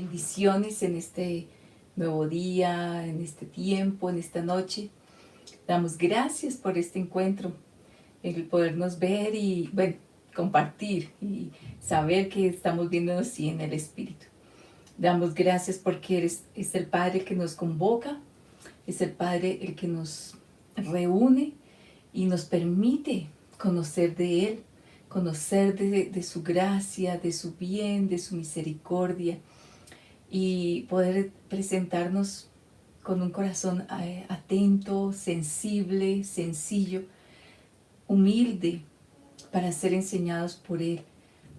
bendiciones en este nuevo día, en este tiempo, en esta noche. Damos gracias por este encuentro, el podernos ver y, bueno, compartir y saber que estamos viéndonos sí en el Espíritu. Damos gracias porque es el Padre que nos convoca, es el Padre el que nos reúne y nos permite conocer de Él, conocer de su gracia, de su bien, de su misericordia y poder presentarnos con un corazón atento, sensible, sencillo, humilde, para ser enseñados por Él,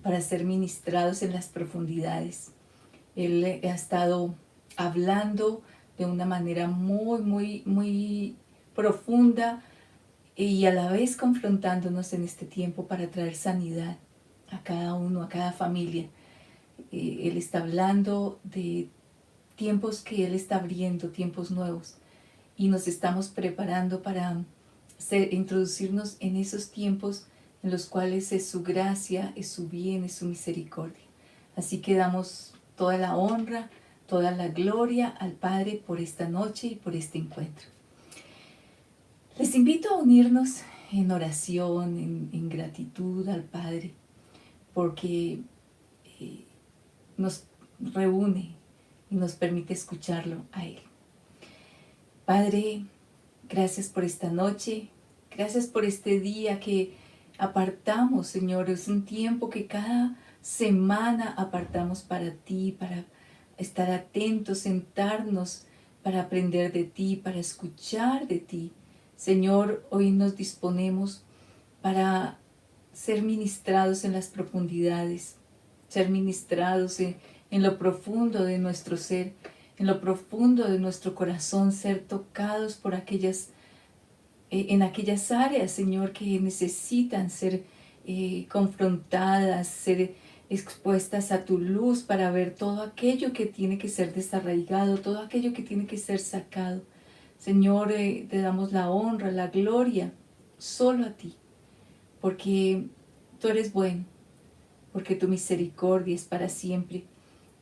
para ser ministrados en las profundidades. Él ha estado hablando de una manera muy profunda y a la vez confrontándonos en este tiempo para traer sanidad a cada uno, a cada familia. Él está hablando de tiempos que Él está abriendo, tiempos nuevos, y nos estamos preparando para introducirnos en esos tiempos en los cuales es su gracia, es su bien, es su misericordia. Así que damos toda la honra, toda la gloria al Padre por esta noche y por este encuentro. Les invito a unirnos en oración, en gratitud al Padre, porque nos reúne y nos permite escucharlo a Él. Padre, gracias por esta noche, gracias por este día que apartamos, Señor. Es un tiempo que cada semana apartamos para ti, para estar atentos, sentarnos, para aprender de ti, para escuchar de ti. Señor, hoy nos disponemos para ser ministrados en las profundidades, ser ministrados en lo profundo de nuestro ser, en lo profundo de nuestro corazón, ser tocados por en aquellas áreas, Señor, que necesitan ser confrontadas, ser expuestas a tu luz para ver todo aquello que tiene que ser desarraigado, todo aquello que tiene que ser sacado. Señor, te damos la honra, la gloria, solo a ti, porque tú eres bueno, porque tu misericordia es para siempre,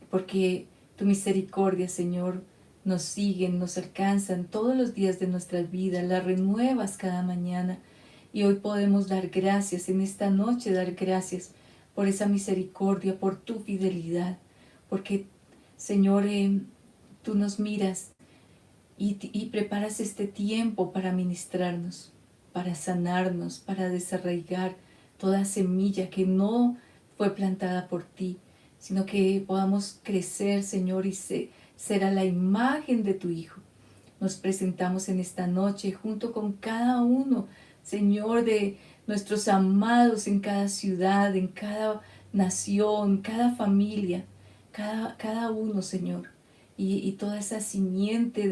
porque tu misericordia, Señor, nos siguen, nos alcanzan todos los días de nuestras vidas, las renuevas cada mañana. Y hoy podemos dar gracias, en esta noche dar gracias por esa misericordia, por tu fidelidad, porque, Señor, tú nos miras y preparas este tiempo para ministrarnos, para sanarnos, para desarraigar toda semilla que no fue plantada por ti, sino que podamos crecer, Señor, y ser a la imagen de tu Hijo. Nos presentamos en esta noche junto con cada uno, Señor, de nuestros amados en cada ciudad, en cada nación, cada familia, cada uno, Señor. Y toda esa simiente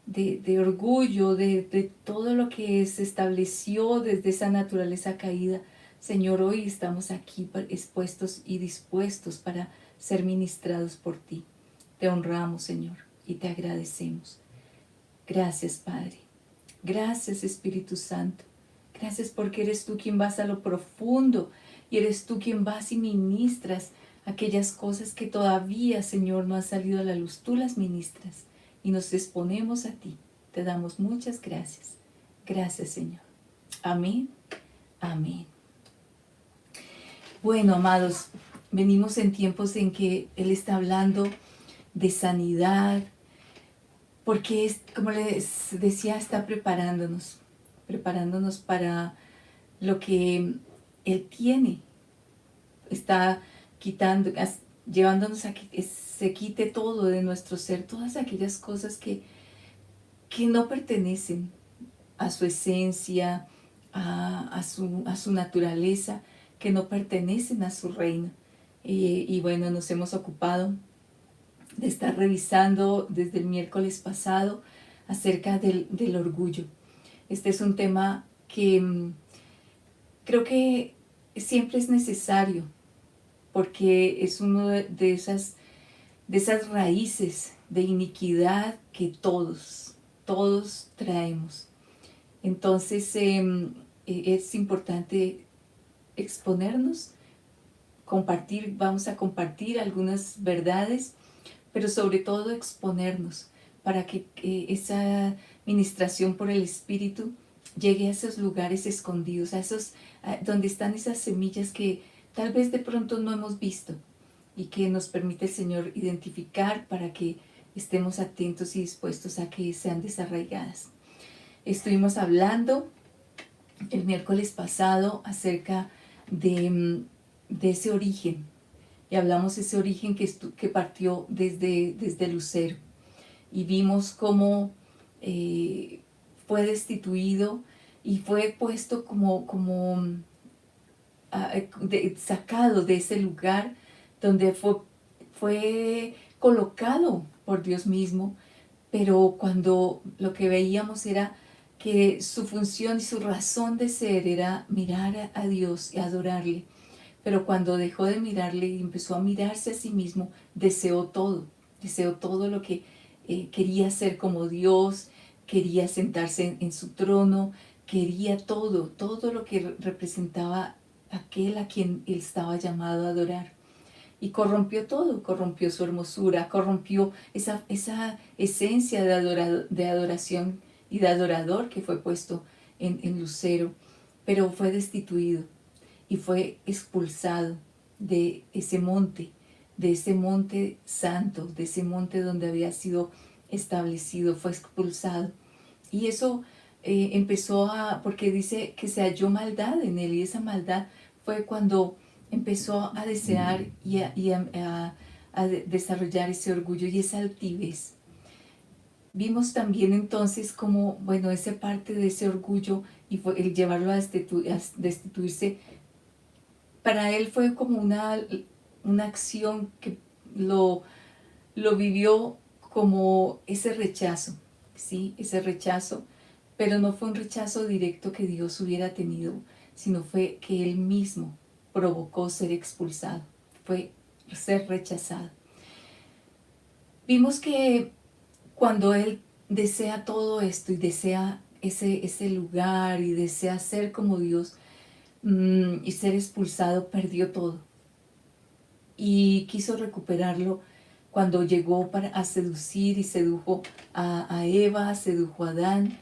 de orgullo, de todo lo que se estableció desde esa naturaleza caída. Señor, hoy estamos aquí expuestos y dispuestos para ser ministrados por ti. Te honramos, Señor, y te agradecemos. Gracias, Padre. Gracias, Espíritu Santo. Gracias porque eres tú quien vas a lo profundo y eres tú quien vas y ministras aquellas cosas que todavía, Señor, no han salido a la luz. Tú las ministras y nos exponemos a ti. Te damos muchas gracias. Gracias, Señor. Amén. Amén. Bueno, amados, venimos en tiempos en que Él está hablando de sanidad, porque como les decía, está preparándonos para lo que Él tiene. Está quitando, llevándonos a que se quite todo de nuestro ser, todas aquellas cosas que no pertenecen a su esencia, a su naturaleza, que no pertenecen a su reino. Y bueno, nos hemos ocupado de estar revisando desde el miércoles pasado acerca del orgullo. Este es un tema que creo que siempre es necesario, porque es uno de esas raíces de iniquidad que todos traemos. Entonces es importante exponernos, vamos a compartir algunas verdades pero sobre todo exponernos para que esa ministración por el Espíritu llegue a esos lugares escondidos, donde están esas semillas que tal vez de pronto no hemos visto y que nos permite el Señor identificar para que estemos atentos y dispuestos a que sean desarraigadas. Estuvimos hablando el miércoles pasado acerca de ese origen, y hablamos de ese origen que partió desde Lucero, y vimos cómo fue destituido y fue puesto sacado de ese lugar donde fue colocado por Dios mismo, pero cuando lo que veíamos era que su función y su razón de ser era mirar a Dios y adorarle, pero cuando dejó de mirarle y empezó a mirarse a sí mismo, deseó todo lo que quería ser como Dios, quería sentarse en su trono, quería todo lo que representaba aquel a quien él estaba llamado a adorar. Y corrompió todo, corrompió su hermosura, corrompió esa esencia de adoración y de adorador que fue puesto en Lucero, pero fue destituido y fue expulsado de ese monte santo, de ese monte donde había sido establecido, fue expulsado. Y eso porque dice que se halló maldad en él, y esa maldad fue cuando empezó a desear a desarrollar ese orgullo y esa altivez. Vimos también entonces como, bueno, esa parte de ese orgullo y fue el llevarlo a destituirse, para él fue como una acción que lo vivió como ese rechazo, ¿sí? Ese rechazo, pero no fue un rechazo directo que Dios hubiera tenido, sino fue que él mismo provocó ser expulsado, fue ser rechazado. Vimos que cuando él desea todo esto y desea ese lugar y desea ser como Dios y ser expulsado, perdió todo. Y quiso recuperarlo cuando llegó a seducir y sedujo a Eva, sedujo a Adán.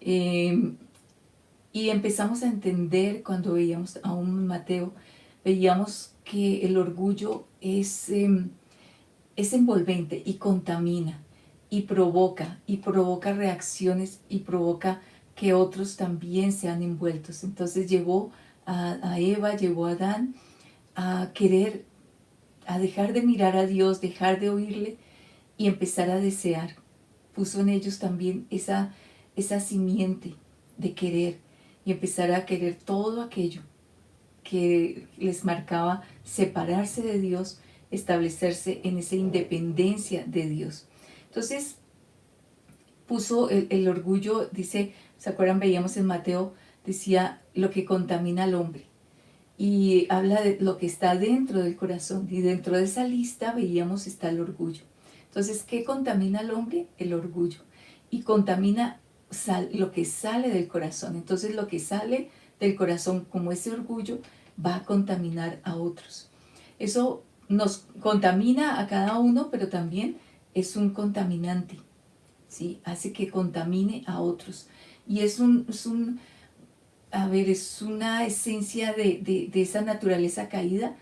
Y empezamos a entender cuando veíamos aún Mateo, veíamos que el orgullo es envolvente y contamina y provoca reacciones y provoca que otros también sean envueltos. Entonces llevó a Eva, llevó a Adán a querer, a dejar de mirar a Dios, dejar de oírle y empezar a desear. Puso en ellos también esa simiente de querer y empezar a querer todo aquello que les marcaba separarse de Dios, establecerse en esa independencia de Dios. Entonces puso el orgullo, dice, ¿se acuerdan? Veíamos en Mateo, decía lo que contamina al hombre. Y habla de lo que está dentro del corazón. Y dentro de esa lista veíamos está el orgullo. Entonces, ¿qué contamina al hombre? El orgullo. Y contamina lo que sale del corazón. Entonces, lo que sale del corazón, como ese orgullo, va a contaminar a otros. Eso nos contamina a cada uno, pero también es un contaminante, ¿sí? Hace que contamine a otros. Y es una esencia de esa naturaleza caída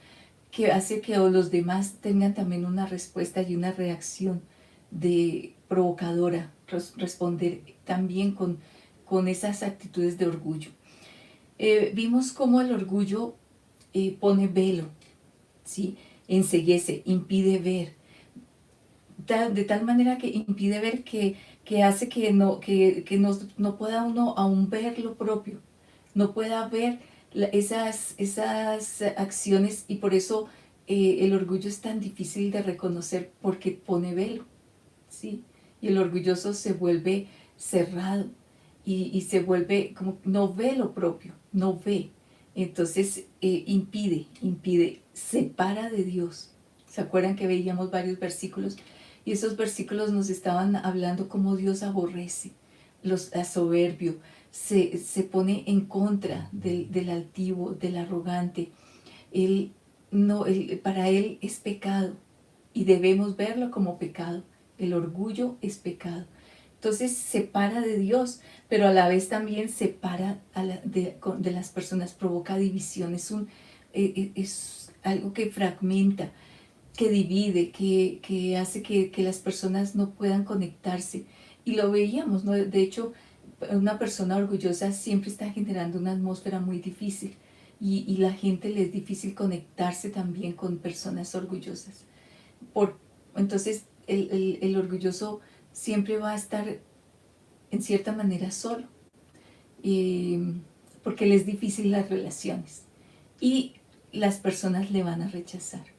que hace que los demás tengan también una respuesta y una reacción de provocadora, responder también con esas actitudes de orgullo. Vimos cómo el orgullo pone velo, ¿sí? Enceguece, impide ver, de tal manera que impide ver que hace que no pueda uno aún ver lo propio, no pueda ver esas acciones, y por eso el orgullo es tan difícil de reconocer porque pone velo, ¿sí? Y el orgulloso se vuelve cerrado y se vuelve como no ve lo propio, no ve. Entonces impide, separa de Dios. ¿Se acuerdan que veíamos varios versículos? Y esos versículos nos estaban hablando cómo Dios aborrece a soberbio, se pone en contra del altivo, del arrogante. Para él es pecado y debemos verlo como pecado. El orgullo es pecado. Entonces separa de Dios, pero a la vez también separa de las personas, provoca división, es algo que fragmenta, que divide, que hace que las personas no puedan conectarse. Y lo veíamos, ¿no? De hecho, una persona orgullosa siempre está generando una atmósfera muy difícil y la gente le es difícil conectarse también con personas orgullosas. Por, entonces, el orgulloso siempre va a estar en cierta manera solo, eh, porque le es difícil las relaciones y las personas le van a rechazarle,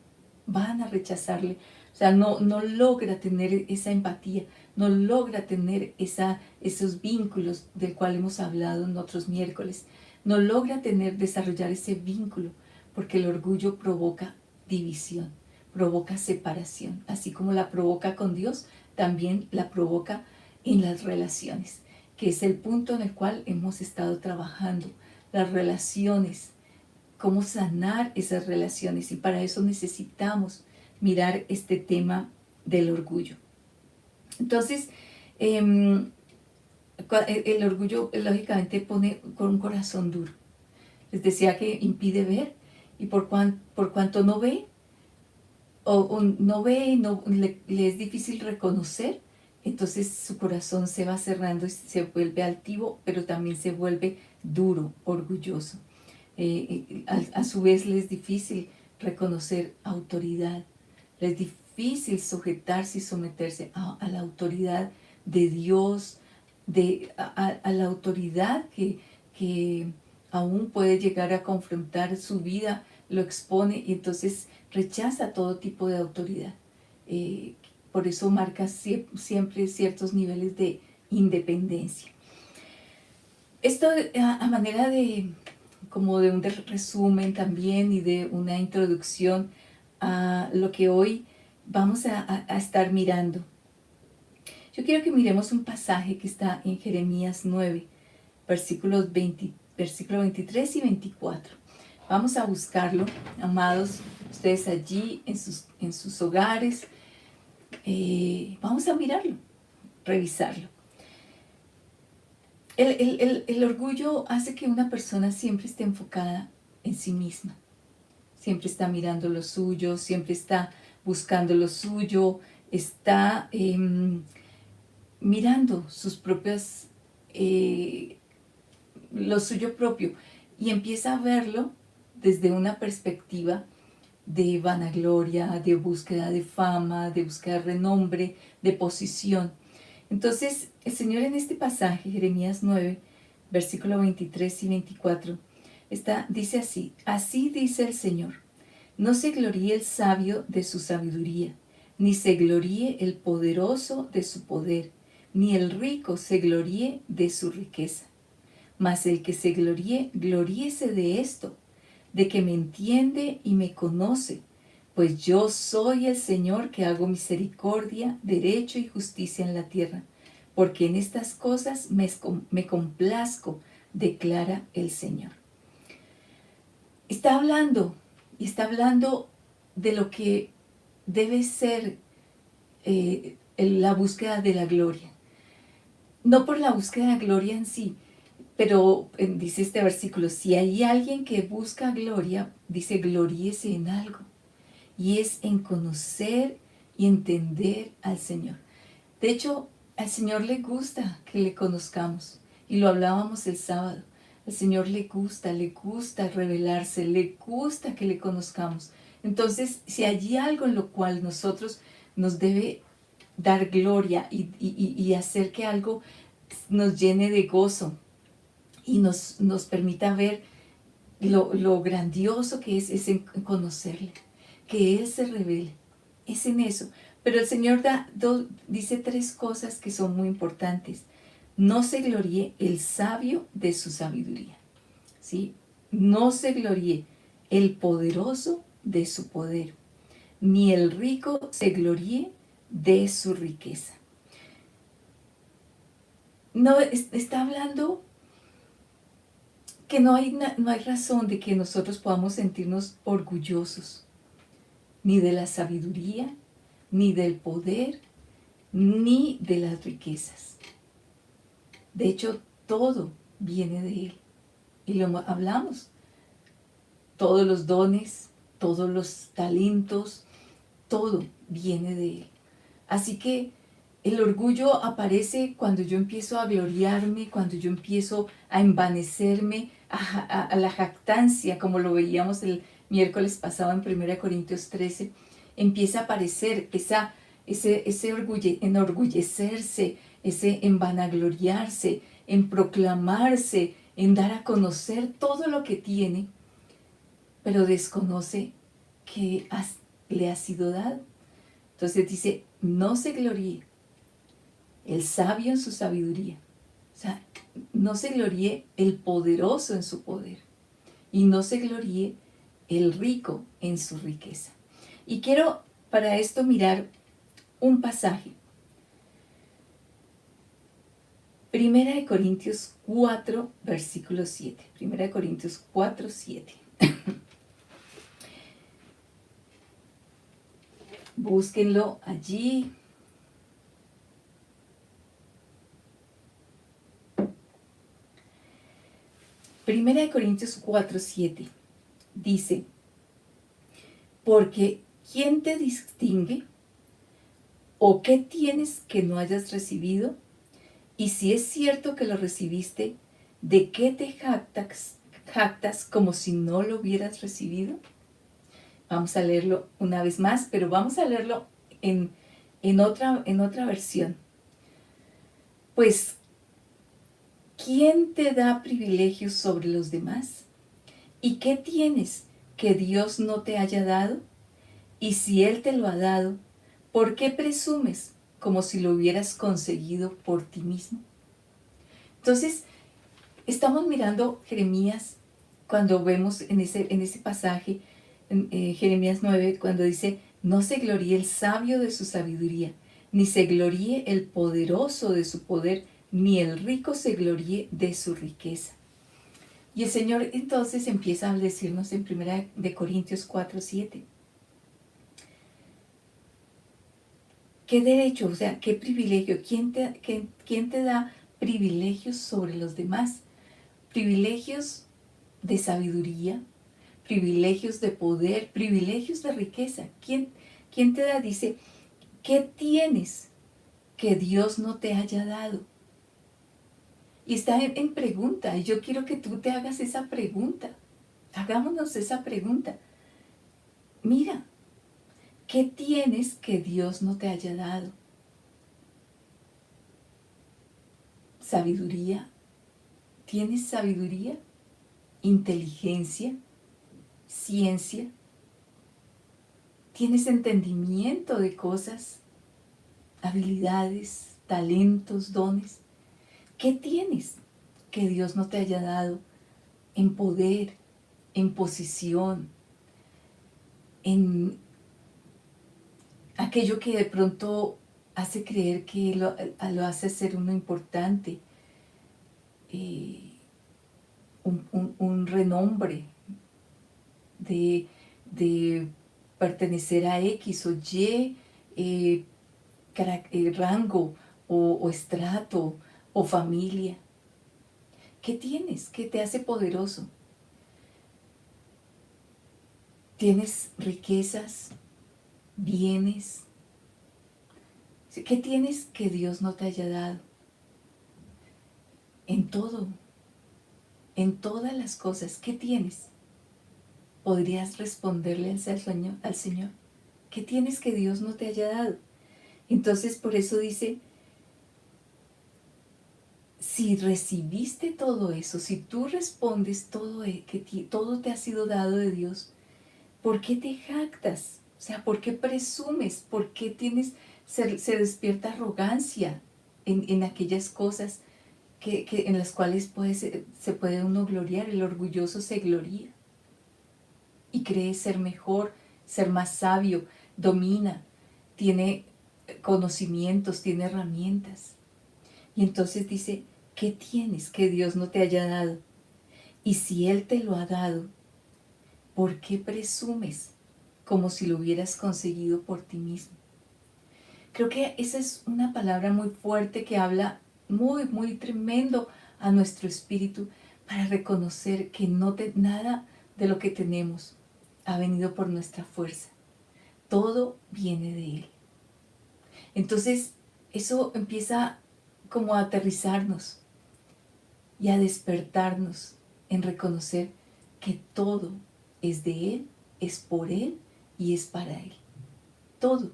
o sea, no logra tener esa empatía, no logra tener esos vínculos del cual hemos hablado en otros miércoles, no logra desarrollar ese vínculo, porque el orgullo provoca división, provoca separación, así como la provoca con Dios, también la provoca en las relaciones, que es el punto en el cual hemos estado trabajando, las relaciones, cómo sanar esas relaciones, y para eso necesitamos mirar este tema del orgullo. Entonces, el orgullo lógicamente pone con un corazón duro. Les decía que impide ver, y por cuanto no ve, o no ve y le es difícil reconocer, entonces su corazón se va cerrando y se vuelve altivo, pero también se vuelve duro, orgulloso. A su vez le es difícil reconocer autoridad, le es difícil sujetarse y someterse a la autoridad de Dios, a la autoridad que aún puede llegar a confrontar su vida, lo expone y entonces rechaza todo tipo de autoridad. Eh, por eso marca siempre ciertos niveles de independencia. Esto a manera de como de un resumen también y de una introducción a lo que hoy vamos a estar mirando. Yo quiero que miremos un pasaje que está en Jeremías 9, versículo 23 y 24. Vamos a buscarlo, amados, ustedes allí en sus hogares. Vamos a mirarlo, revisarlo. El orgullo hace que una persona siempre esté enfocada en sí misma. Siempre está mirando lo suyo, siempre está buscando lo suyo, está mirando sus propias, lo suyo propio, y empieza a verlo desde una perspectiva de vanagloria, de búsqueda de fama, de búsqueda de renombre, de posición. Entonces, el Señor en este pasaje, Jeremías 9, versículo 23 y 24, dice así: así dice el Señor, no se gloríe el sabio de su sabiduría, ni se gloríe el poderoso de su poder, ni el rico se gloríe de su riqueza. Mas el que se gloríe, gloríese de esto, de que me entiende y me conoce, pues yo soy el Señor que hago misericordia, derecho y justicia en la tierra, porque en estas cosas me complazco, declara el Señor. Está hablando de lo que debe ser la búsqueda de la gloria. No por la búsqueda de gloria en sí, pero dice este versículo, si hay alguien que busca gloria, dice, gloríese en algo. Y es en conocer y entender al Señor. De hecho, al Señor le gusta que le conozcamos. Y lo hablábamos el sábado. Al Señor le gusta revelarse, le gusta que le conozcamos. Entonces, si hay algo en lo cual nosotros nos debe dar gloria y hacer que algo nos llene de gozo y nos permita ver lo grandioso que es en conocerle, que Él se revele, es en eso. Pero el Señor dice tres cosas que son muy importantes. No se gloríe el sabio de su sabiduría, ¿sí? No se gloríe el poderoso de su poder, ni el rico se gloríe de su riqueza. No, está hablando que no hay razón de que nosotros podamos sentirnos orgullosos, ni de la sabiduría, ni del poder, ni de las riquezas. De hecho, todo viene de Él. Y lo hablamos. Todos los dones, todos los talentos, todo viene de Él. Así que el orgullo aparece cuando yo empiezo a gloriarme, cuando yo empiezo a envanecerme, a la jactancia, como lo veíamos el miércoles pasado en 1 Corintios 13, empieza a aparecer ese enorgullecerse, ese envanagloriarse, en proclamarse, en dar a conocer todo lo que tiene, pero desconoce que le ha sido dado. Entonces dice, no se gloríe el sabio en su sabiduría. O sea, no se gloríe el poderoso en su poder. Y no se gloríe el rico en su riqueza. Y quiero para esto mirar un pasaje. 1 Corintios 4, versículo 7. 1 Corintios 4, 7. Búsquenlo allí. Primera de Corintios 4, 7 dice, porque ¿quién te distingue? ¿O qué tienes que no hayas recibido? Y si es cierto que lo recibiste, ¿de qué te jactas como si no lo hubieras recibido? Vamos a leerlo una vez más, pero vamos a leerlo en otra versión. Pues, ¿quién te da privilegios sobre los demás? ¿Y qué tienes que Dios no te haya dado? Y si Él te lo ha dado, ¿por qué presumes como si lo hubieras conseguido por ti mismo? Entonces, estamos mirando Jeremías cuando vemos en ese pasaje, en Jeremías 9, cuando dice, no se gloríe el sabio de su sabiduría, ni se gloríe el poderoso de su poder, ni el rico se gloríe de su riqueza. Y el Señor entonces empieza a decirnos en 1 Corintios 4, 7. ¿Qué derecho? O sea, ¿qué privilegio? ¿Quién te da privilegios sobre los demás? Privilegios de sabiduría, privilegios de poder, privilegios de riqueza. ¿Quién te da? Dice, ¿qué tienes que Dios no te haya dado? Y está en pregunta, y yo quiero que tú te hagas esa pregunta. Hagámonos esa pregunta. Mira, ¿qué tienes que Dios no te haya dado? Sabiduría. ¿Tienes sabiduría? Inteligencia, ciencia. ¿Tienes entendimiento de cosas? Habilidades, talentos, dones. ¿Qué tienes que Dios no te haya dado en poder, en posición, en aquello que de pronto hace creer que lo hace ser uno importante, un renombre de pertenecer a X o Y rango o estrato o familia? ¿Qué tienes? ¿Qué te hace poderoso? ¿Tienes riquezas, bienes? ¿Qué tienes que Dios no te haya dado? En todo, en todas las cosas, ¿qué tienes? ¿Podrías responderle al Señor? ¿Qué tienes que Dios no te haya dado? Entonces, por eso dice, si recibiste todo eso, si tú respondes que todo te ha sido dado de Dios, ¿por qué te jactas? O sea, ¿por qué presumes? ¿Por qué se despierta arrogancia en aquellas cosas en las cuales se puede uno gloriar? El orgulloso se gloría y cree ser mejor, ser más sabio, domina, tiene conocimientos, tiene herramientas. Y entonces dice, ¿qué tienes que Dios no te haya dado? Y si Él te lo ha dado, ¿por qué presumes como si lo hubieras conseguido por ti mismo? Creo que esa es una palabra muy fuerte que habla muy, muy tremendo a nuestro espíritu para reconocer que nada de lo que tenemos ha venido por nuestra fuerza. Todo viene de Él. Entonces, eso empieza como a aterrizarnos y a despertarnos en reconocer que todo es de Él, es por Él y es para Él. Todo,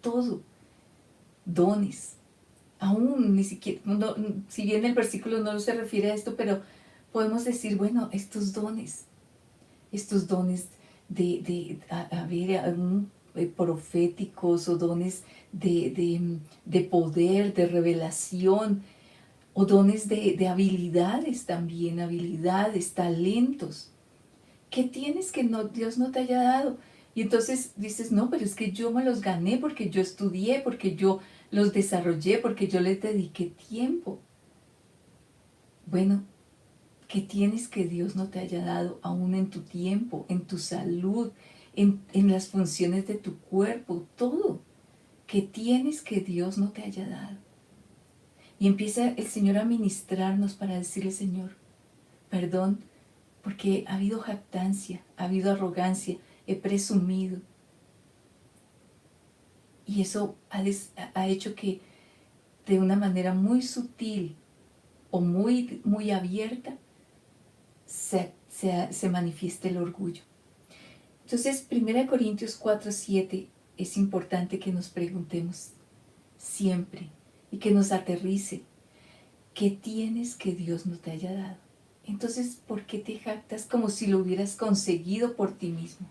todo, dones. Aún ni siquiera, si bien el versículo no se refiere a esto, pero podemos decir, bueno, estos dones proféticos o dones de poder, de revelación, o dones de habilidades también, habilidades, talentos. ¿Qué tienes que Dios no te haya dado? Y entonces dices, no, pero es que yo me los gané porque yo estudié, porque yo los desarrollé, porque yo les dediqué tiempo. Bueno, ¿qué tienes que Dios no te haya dado aún en tu tiempo, en tu salud, en las funciones de tu cuerpo, todo? ¿Qué tienes que Dios no te haya dado? Y empieza el Señor a ministrarnos para decirle, Señor, perdón, porque ha habido jactancia, ha habido arrogancia, he presumido. Y eso ha hecho que de una manera muy sutil o muy, muy abierta se manifieste el orgullo. Entonces, 1 Corintios 4:7 es importante que nos preguntemos siempre y que nos aterrice. ¿Qué tienes que Dios no te haya dado? Entonces, ¿por qué te jactas como si lo hubieras conseguido por ti mismo?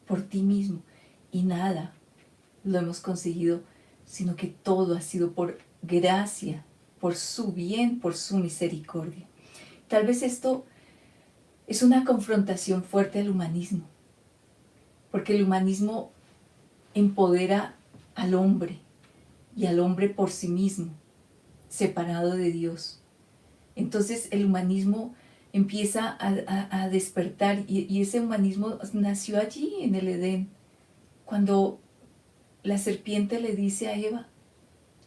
Por ti mismo. Y nada lo hemos conseguido, sino que todo ha sido por gracia, por su bien, por su misericordia. Tal vez esto es una confrontación fuerte al humanismo, porque el humanismo empodera al hombre y al hombre por sí mismo, separado de Dios. Entonces el humanismo empieza a despertar y ese humanismo nació allí en el Edén, cuando la serpiente le dice a Eva,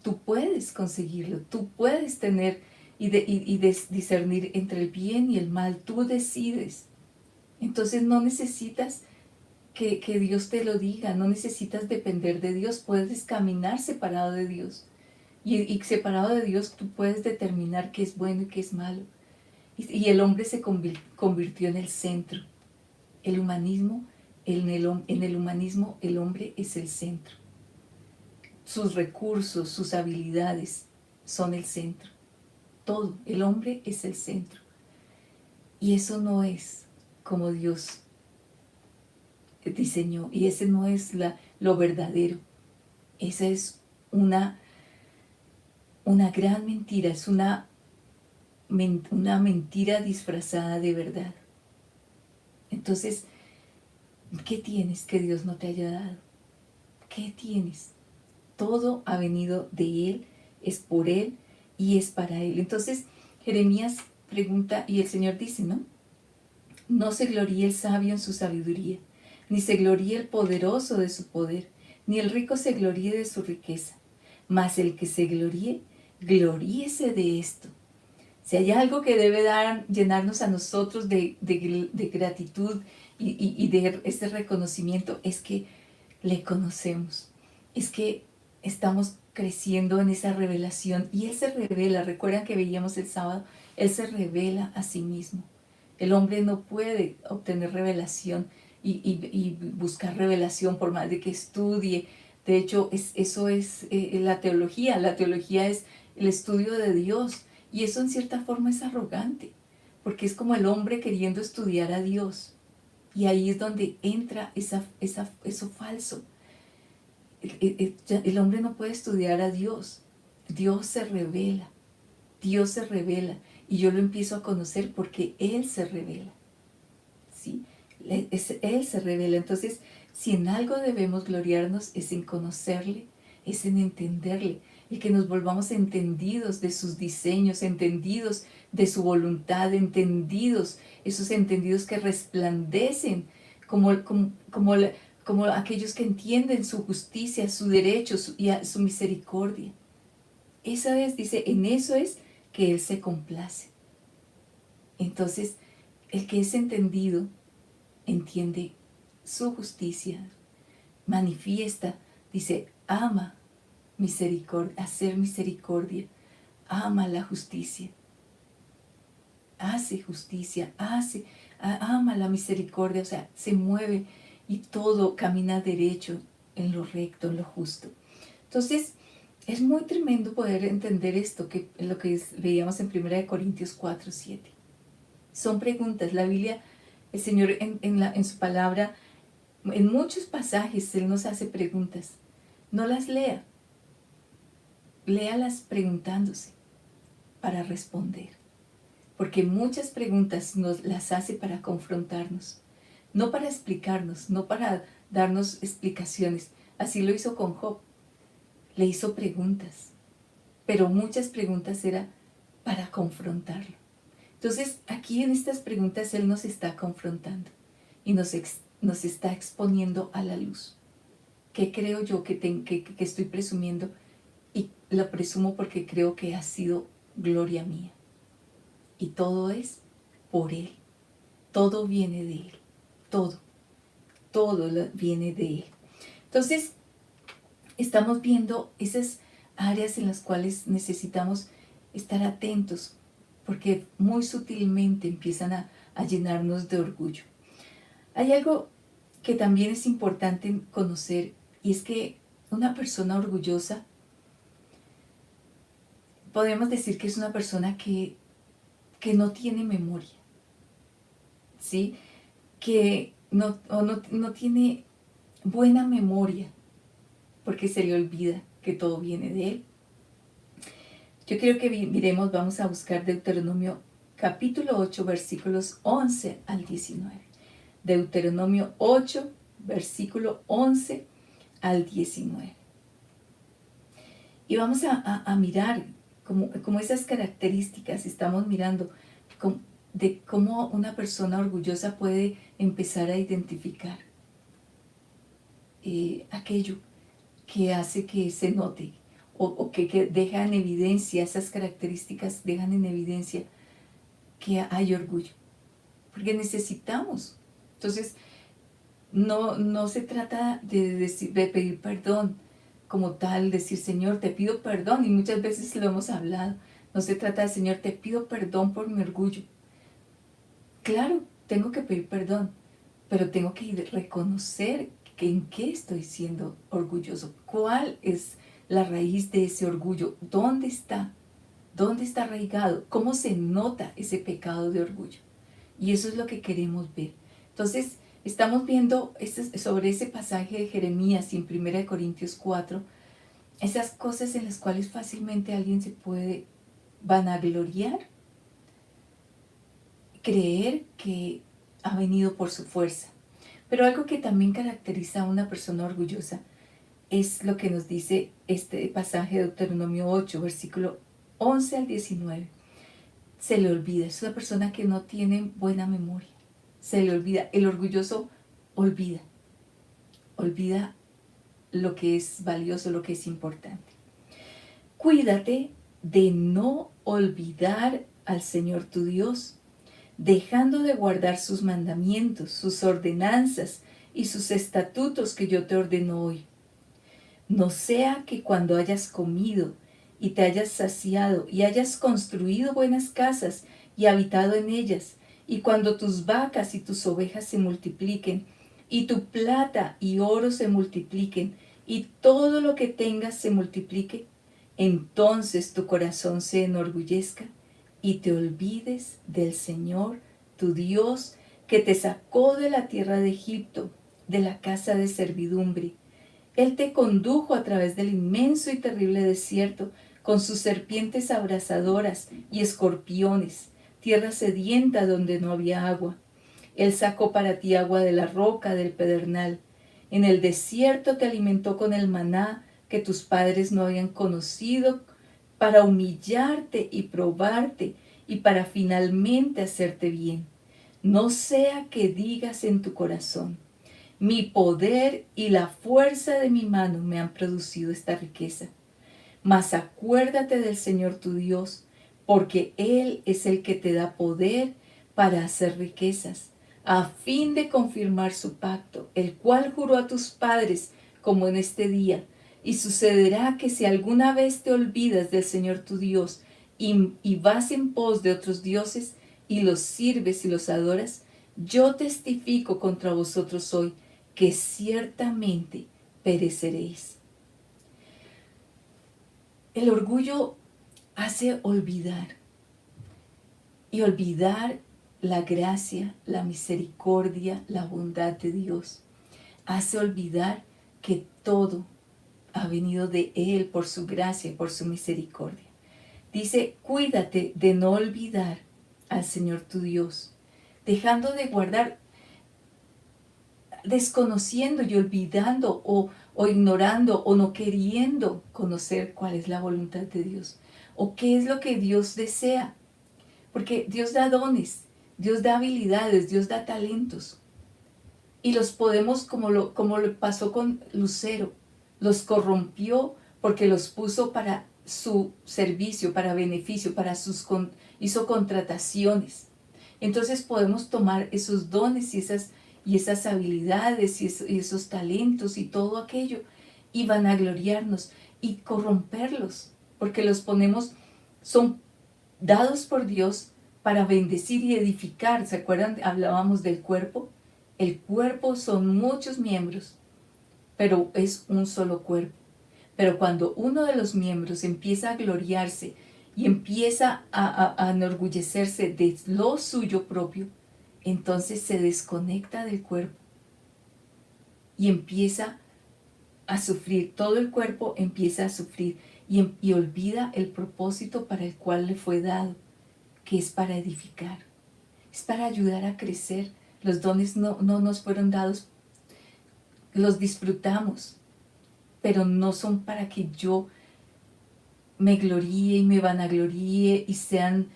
tú puedes conseguirlo, tú puedes tener y discernir entre el bien y el mal, tú decides. Entonces no necesitas que Dios te lo diga, no necesitas depender de Dios, puedes caminar separado de Dios. Y separado de Dios tú puedes determinar qué es bueno y qué es malo. Y el hombre se convirtió en el centro. El humanismo, en el humanismo el hombre es el centro. Sus recursos, sus habilidades son el centro. Todo, el hombre es el centro. Y eso no es como Dios diseñó. Y ese no es lo verdadero. Esa es una gran mentira, es una mentira disfrazada de verdad. Entonces, ¿qué tienes que Dios no te haya dado? ¿Qué tienes? Todo ha venido de Él, es por Él y es para Él. Entonces, Jeremías pregunta y el Señor dice, ¿no? No se gloríe el sabio en su sabiduría, ni se gloríe el poderoso de su poder, ni el rico se gloríe de su riqueza. Mas el que se gloríe, gloríese de esto. Si hay algo que debe llenarnos a nosotros de gratitud y de este reconocimiento, es que le conocemos, es que estamos creciendo en esa revelación y Él se revela. Recuerdan que veíamos el sábado, Él se revela a sí mismo. El hombre no puede obtener revelación y buscar revelación por más de que estudie. De hecho, eso es la teología. La teología es el estudio de Dios. Y eso en cierta forma es arrogante, porque es como el hombre queriendo estudiar a Dios. Y ahí es donde entra eso falso. El hombre no puede estudiar a Dios. Dios se revela. Dios se revela. Y yo lo empiezo a conocer porque Él se revela. ¿Sí? Él se revela. Entonces, si en algo debemos gloriarnos es en conocerle, es en entenderle, y que nos volvamos entendidos de sus diseños, entendidos de su voluntad, entendidos, esos entendidos que resplandecen como como aquellos que entienden su justicia, su derecho su misericordia. Esa es, dice, en eso es que Él se complace. Entonces, el que es entendido, entiende su justicia, manifiesta, dice, ama misericordia, hacer misericordia, ama la justicia, hace justicia, ama la misericordia, o sea, se mueve y todo camina derecho, en lo recto, en lo justo. Entonces, es muy tremendo poder entender esto, que lo que leíamos en 1 Corintios 4:7. Son preguntas. La Biblia, el Señor en su palabra, en muchos pasajes, Él nos hace preguntas. No las lea, léalas preguntándose para responder. Porque muchas preguntas nos las hace para confrontarnos, no para explicarnos, no para darnos explicaciones. Así lo hizo con Job. Le hizo preguntas, pero muchas preguntas era para confrontarlo. Entonces, aquí en estas preguntas Él nos está confrontando y nos está exponiendo a la luz. ¿Qué creo yo que estoy presumiendo? Y lo presumo porque creo que ha sido gloria mía. Y todo es por Él. Todo viene de Él. Todo viene de Él. Entonces, estamos viendo esas áreas en las cuales necesitamos estar atentos, porque muy sutilmente empiezan a llenarnos de orgullo. Hay algo que también es importante conocer, y es que una persona orgullosa, podemos decir que es una persona que no tiene memoria, ¿sí? Que no tiene buena memoria, porque se le olvida que todo viene de Él. Yo quiero que miremos, vamos a buscar Deuteronomio capítulo 8, versículos 11 al 19. Deuteronomio 8, versículo 11 al 19. Y vamos a mirar como esas características, estamos mirando de cómo una persona orgullosa puede empezar a identificar aquello que hace que se note o que deja en evidencia, esas características dejan en evidencia que hay orgullo, porque necesitamos. Entonces, no se trata de pedir perdón como tal, decir, Señor, te pido perdón, y muchas veces lo hemos hablado. No se trata de, Señor, te pido perdón por mi orgullo. Claro, tengo que pedir perdón, pero tengo que reconocer que en qué estoy siendo orgulloso. ¿Cuál es la raíz de ese orgullo? ¿Dónde está? ¿Dónde está arraigado? ¿Cómo se nota ese pecado de orgullo? Y eso es lo que queremos ver. Entonces, estamos viendo sobre ese pasaje de Jeremías y en 1 Corintios 4, esas cosas en las cuales fácilmente alguien se puede vanagloriar, creer que ha venido por su fuerza. Pero algo que también caracteriza a una persona orgullosa es lo que nos dice este pasaje de Deuteronomio 8, versículo 11 al 19. Se le olvida, es una persona que no tiene buena memoria. Se le olvida, el orgulloso olvida lo que es valioso, lo que es importante. Cuídate de no olvidar al Señor tu Dios, dejando de guardar sus mandamientos, sus ordenanzas y sus estatutos que yo te ordeno hoy. No sea que cuando hayas comido y te hayas saciado y hayas construido buenas casas y habitado en ellas, y cuando tus vacas y tus ovejas se multipliquen, y tu plata y oro se multipliquen, y todo lo que tengas se multiplique, entonces tu corazón se enorgullezca y te olvides del Señor, tu Dios, que te sacó de la tierra de Egipto, de la casa de servidumbre. Él te condujo a través del inmenso y terrible desierto, con sus serpientes abrasadoras y escorpiones, tierra sedienta donde no había agua. Él sacó para ti agua de la roca del pedernal. En el desierto te alimentó con el maná que tus padres no habían conocido, para humillarte y probarte y para finalmente hacerte bien. No sea que digas en tu corazón, Mi poder y la fuerza de mi mano me han producido esta riqueza. Mas acuérdate del Señor tu Dios, porque Él es el que te da poder para hacer riquezas, a fin de confirmar su pacto, el cual juró a tus padres, como en este día. Y sucederá que si alguna vez te olvidas del Señor tu Dios y vas en pos de otros dioses y los sirves y los adoras, yo testifico contra vosotros hoy que ciertamente pereceréis. El orgullo hace olvidar, y olvidar la gracia, la misericordia, la bondad de Dios. Hace olvidar que todo ha venido de Él por su gracia y por su misericordia. Dice, cuídate de no olvidar al Señor tu Dios, dejando de guardar, desconociendo y olvidando o ignorando o no queriendo conocer cuál es la voluntad de Dios o qué es lo que Dios desea. Porque Dios da dones, Dios da habilidades, Dios da talentos. Y los podemos, como lo pasó con Lucero, los corrompió porque los puso para su servicio, para beneficio, hizo contrataciones. Entonces podemos tomar esos dones y esas habilidades y esos talentos y todo aquello y vanagloriarnos y corromperlos, porque los ponemos, son dados por Dios para bendecir y edificar. ¿Se acuerdan? Hablábamos del cuerpo. El cuerpo son muchos miembros, pero es un solo cuerpo. Pero cuando uno de los miembros empieza a gloriarse y empieza a enorgullecerse de lo suyo propio, entonces se desconecta del cuerpo y empieza a sufrir. Todo el cuerpo empieza a sufrir y olvida el propósito para el cual le fue dado, que es para edificar, es para ayudar a crecer. Los dones no nos fueron dados, los disfrutamos, pero no son para que yo me gloríe y me vanagloríe y sean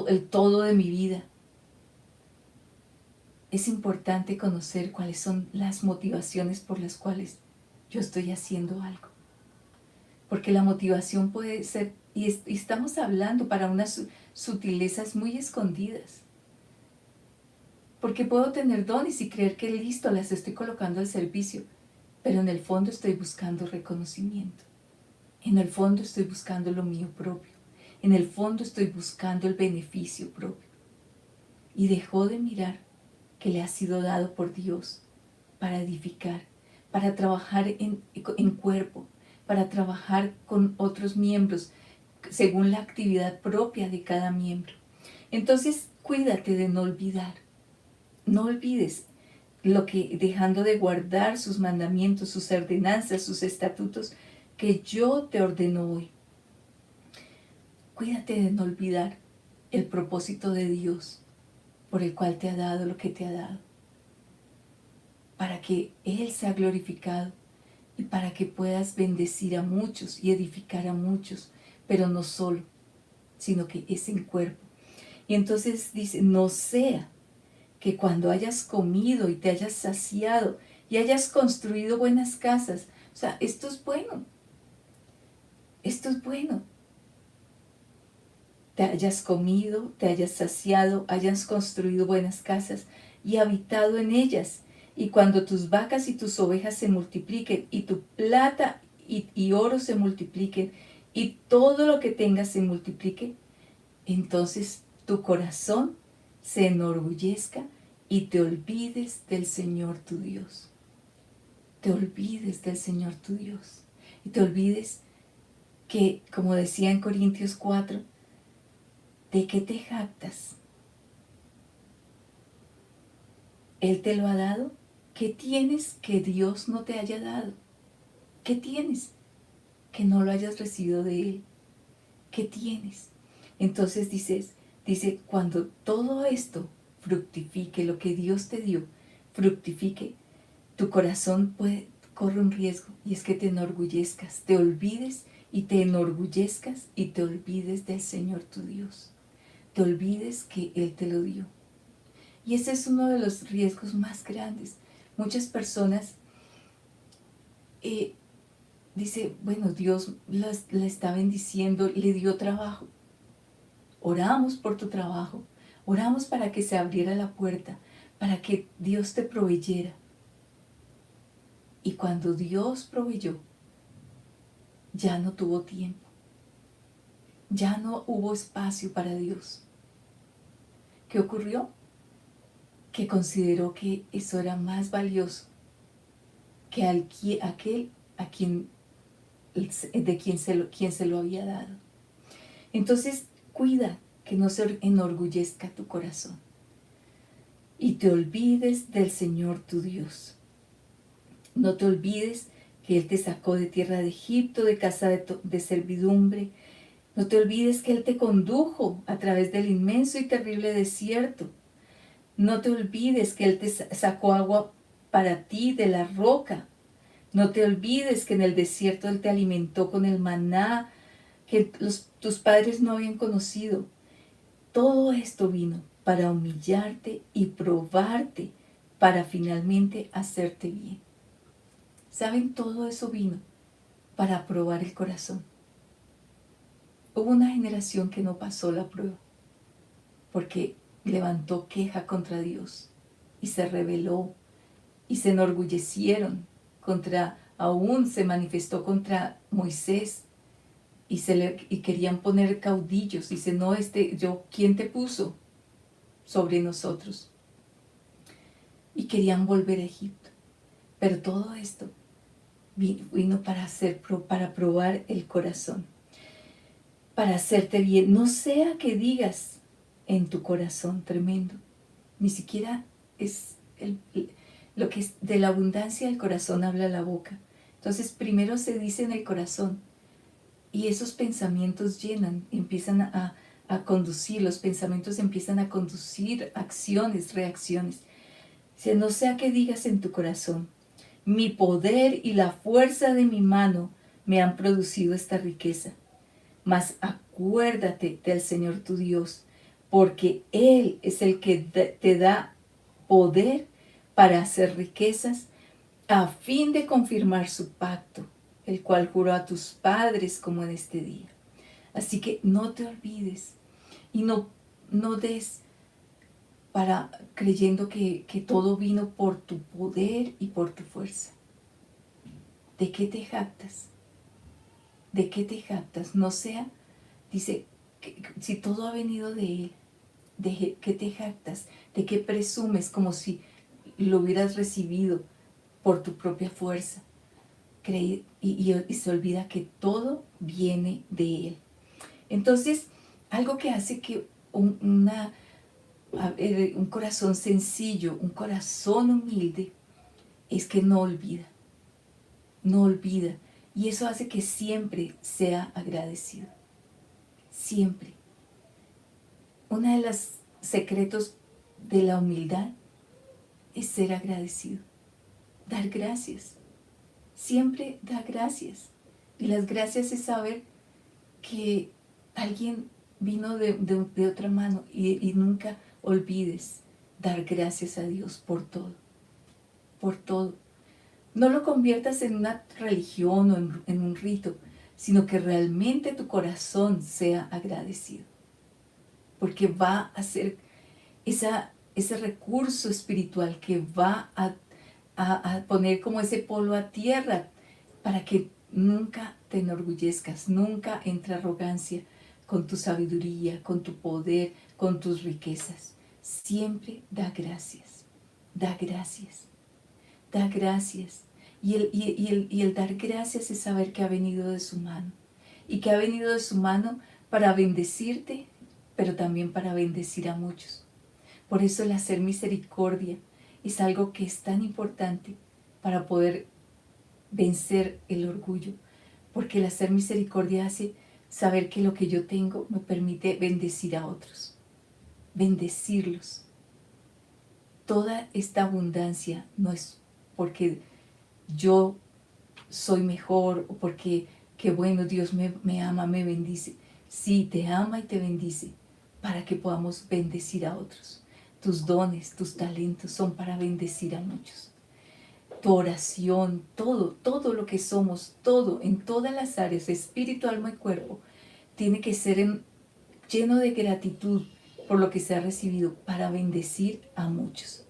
el todo de mi vida. Es importante conocer cuáles son las motivaciones por las cuales yo estoy haciendo algo. Porque la motivación puede ser, y estamos hablando para unas sutilezas muy escondidas. Porque puedo tener dones y creer que listo, las estoy colocando al servicio, pero en el fondo estoy buscando reconocimiento. En el fondo estoy buscando lo mío propio. En el fondo estoy buscando el beneficio propio. Y dejó de mirar que le ha sido dado por Dios para edificar, para trabajar en cuerpo, para trabajar con otros miembros según la actividad propia de cada miembro. Entonces, cuídate de no olvidar. No olvides lo que, dejando de guardar sus mandamientos, sus ordenanzas, sus estatutos que yo te ordeno hoy. Cuídate de no olvidar el propósito de Dios por el cual te ha dado lo que te ha dado, para que Él sea glorificado y para que puedas bendecir a muchos y edificar a muchos, pero no solo, sino que es en cuerpo. Y entonces dice, no sea que cuando hayas comido y te hayas saciado y hayas construido buenas casas, o sea, esto es bueno, te hayas comido, te hayas saciado, hayas construido buenas casas y habitado en ellas. Y cuando tus vacas y tus ovejas se multipliquen, y tu plata y oro se multipliquen, y todo lo que tengas se multiplique, entonces tu corazón se enorgullezca y te olvides del Señor tu Dios. Te olvides del Señor tu Dios. Y te olvides que, como decía en Corintios 4, ¿de qué te jactas? Él te lo ha dado. ¿Qué tienes que Dios no te haya dado? ¿Qué tienes que no lo hayas recibido de Él? ¿Qué tienes? Entonces dice, cuando todo esto fructifique, lo que Dios te dio, fructifique, tu corazón corre un riesgo, y es que te enorgullezcas, te olvides y te enorgullezcas y te olvides del Señor tu Dios. Te olvides que Él te lo dio. Y ese es uno de los riesgos más grandes, Muchas personas dice, bueno, Dios la está bendiciendo, le dio trabajo. Oramos por tu trabajo, oramos para que se abriera la puerta, para que Dios te proveyera. Y cuando Dios proveyó, ya no tuvo tiempo, ya no hubo espacio para Dios. ¿Qué ocurrió? Que consideró que eso era más valioso que aquel a quien, de quien se lo había dado. Entonces, cuida que no se enorgullezca tu corazón y te olvides del Señor tu Dios. No te olvides que Él te sacó de tierra de Egipto, de casa de servidumbre. No te olvides que Él te condujo a través del inmenso y terrible desierto. No te olvides que Él te sacó agua para ti de la roca. No te olvides que en el desierto Él te alimentó con el maná que tus padres no habían conocido. Todo esto vino para humillarte y probarte, para finalmente hacerte bien. ¿Saben? Todo eso vino para probar el corazón. Hubo una generación que no pasó la prueba, porque levantó queja contra Dios y se rebeló y se enorgullecieron aún se manifestó contra Moisés y querían poner caudillos. Dice, no, ¿quién te puso sobre nosotros? Y querían volver a Egipto. Pero todo esto vino para probar el corazón, para hacerte bien. No sea que digas en tu corazón, tremendo, ni siquiera es lo que es de la abundancia del corazón habla la boca. Entonces primero se dice en el corazón y esos pensamientos empiezan a conducir, los pensamientos empiezan a conducir acciones, reacciones. Si no sea que digas en tu corazón, mi poder y la fuerza de mi mano me han producido esta riqueza. Mas acuérdate del Señor tu Dios, porque Él es el que te da poder para hacer riquezas, a fin de confirmar su pacto, el cual juró a tus padres como en este día. Así que no te olvides y no des creyendo que todo vino por tu poder y por tu fuerza. ¿De qué te jactas? ¿De qué te jactas? No sea, dice, si todo ha venido de Él, ¿de qué te jactas? ¿De qué presumes como si lo hubieras recibido por tu propia fuerza? Y se olvida que todo viene de Él. Entonces, algo que hace que un corazón sencillo, un corazón humilde, es que no olvida, no olvida. Y eso hace que siempre sea agradecido, siempre. Uno de los secretos de la humildad es ser agradecido, dar gracias. Siempre da gracias. Y las gracias es saber que alguien vino de otra mano y nunca olvides dar gracias a Dios por todo, por todo. No lo conviertas en una religión o en un rito, sino que realmente tu corazón sea agradecido, porque va a ser ese recurso espiritual que va a poner como ese polo a tierra para que nunca te enorgullezcas, nunca entre arrogancia con tu sabiduría, con tu poder, con tus riquezas. Siempre da gracias, da gracias, da gracias. Y el dar gracias es saber que ha venido de su mano y que ha venido de su mano para bendecirte, pero también para bendecir a muchos. Por eso el hacer misericordia es algo que es tan importante para poder vencer el orgullo, porque el hacer misericordia hace saber que lo que yo tengo me permite bendecir a otros, bendecirlos. Toda esta abundancia no es porque yo soy mejor o porque, qué bueno, Dios me ama, me bendice. Sí, te ama y te bendice para que podamos bendecir a otros. Tus dones, tus talentos son para bendecir a muchos. tu oración, todo lo que somos, todo, en todas las áreas, espíritu, alma y cuerpo, tiene que ser lleno de gratitud por lo que se ha recibido para bendecir a muchos.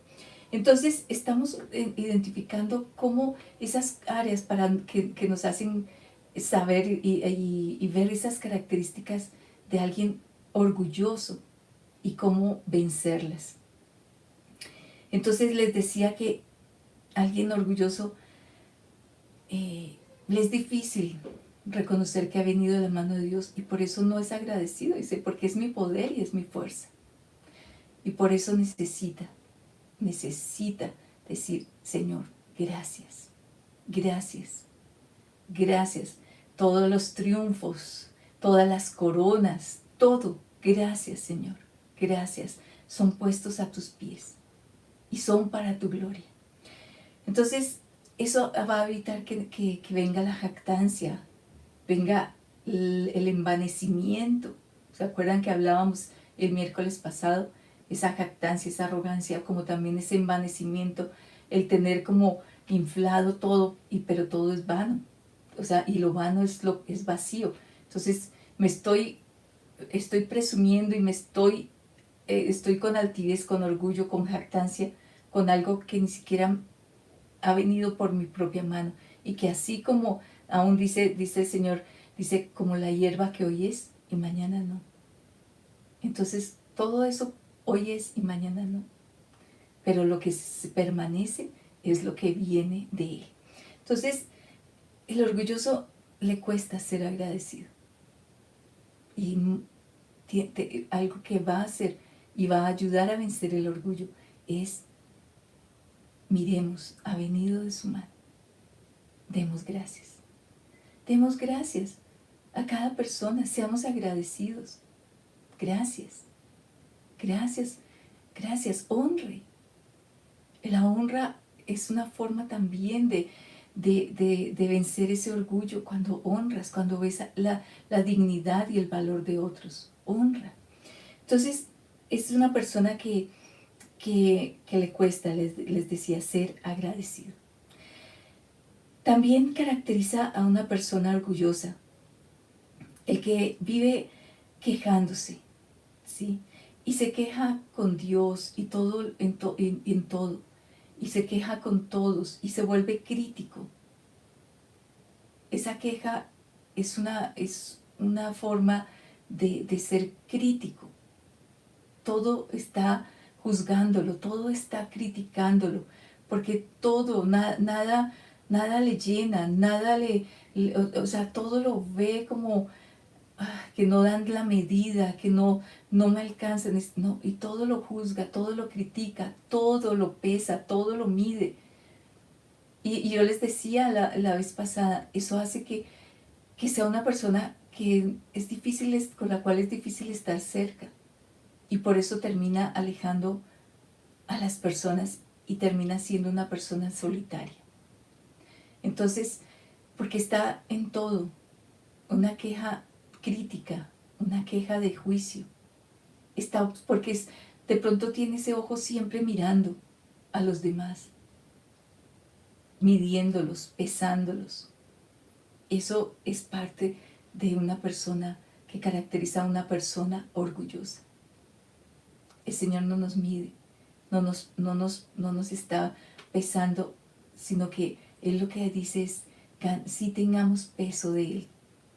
Entonces estamos identificando cómo esas áreas que nos hacen saber y ver esas características de alguien orgulloso y cómo vencerlas. Entonces les decía que alguien orgulloso le es difícil reconocer que ha venido de la mano de Dios y por eso no es agradecido. Dice, porque es mi poder y es mi fuerza. Y por eso necesita decir, Señor, gracias, gracias, gracias. Todos los triunfos, todas las coronas, todo, gracias, Señor, gracias. Son puestos a tus pies y son para tu gloria. Entonces, eso va a evitar que venga la jactancia, venga el envanecimiento. ¿Se acuerdan que hablábamos el miércoles pasado? Esa jactancia, esa arrogancia, como también ese envanecimiento, el tener como inflado todo, pero todo es vano. O sea, y lo vano es vacío. Entonces, estoy presumiendo y estoy con altivez, con orgullo, con jactancia, con algo que ni siquiera ha venido por mi propia mano. Y que así como aún dice el Señor, dice, como la hierba que hoy es y mañana no. Entonces, todo eso hoy es y mañana no. Pero lo que permanece es lo que viene de Él. Entonces, el orgulloso le cuesta ser agradecido. Y algo que va a hacer y va a ayudar a vencer el orgullo es, miremos, ha venido de su mano. Demos gracias. Demos gracias a cada persona, seamos agradecidos. Gracias, gracias, gracias, honre. La honra es una forma también de vencer ese orgullo cuando honras, cuando ves la dignidad y el valor de otros. Honra. Entonces, es una persona que le cuesta, les decía, ser agradecido. También caracteriza a una persona orgullosa, el que vive quejándose, ¿sí? Y se queja con Dios y todo, en todo. Y se queja con todos y se vuelve crítico. Esa queja es una forma de ser crítico. Todo está juzgándolo, todo está criticándolo, porque todo, nada le llena, o sea, todo lo ve como que no dan la medida, que no me alcanzan, no, y todo lo juzga, todo lo critica, todo lo pesa, todo lo mide. Y yo les decía la vez pasada, eso hace que sea una persona que con la cual es difícil estar cerca. Y por eso termina alejando a las personas y termina siendo una persona solitaria. Entonces, porque está en todo, una queja crítica, una queja de juicio. Porque de pronto tiene ese ojo siempre mirando a los demás, midiéndolos, pesándolos. Eso es parte de una persona que caracteriza a una persona orgullosa. El Señor no nos mide, no nos está pesando, sino que Él lo que dice es que si tengamos peso de Él,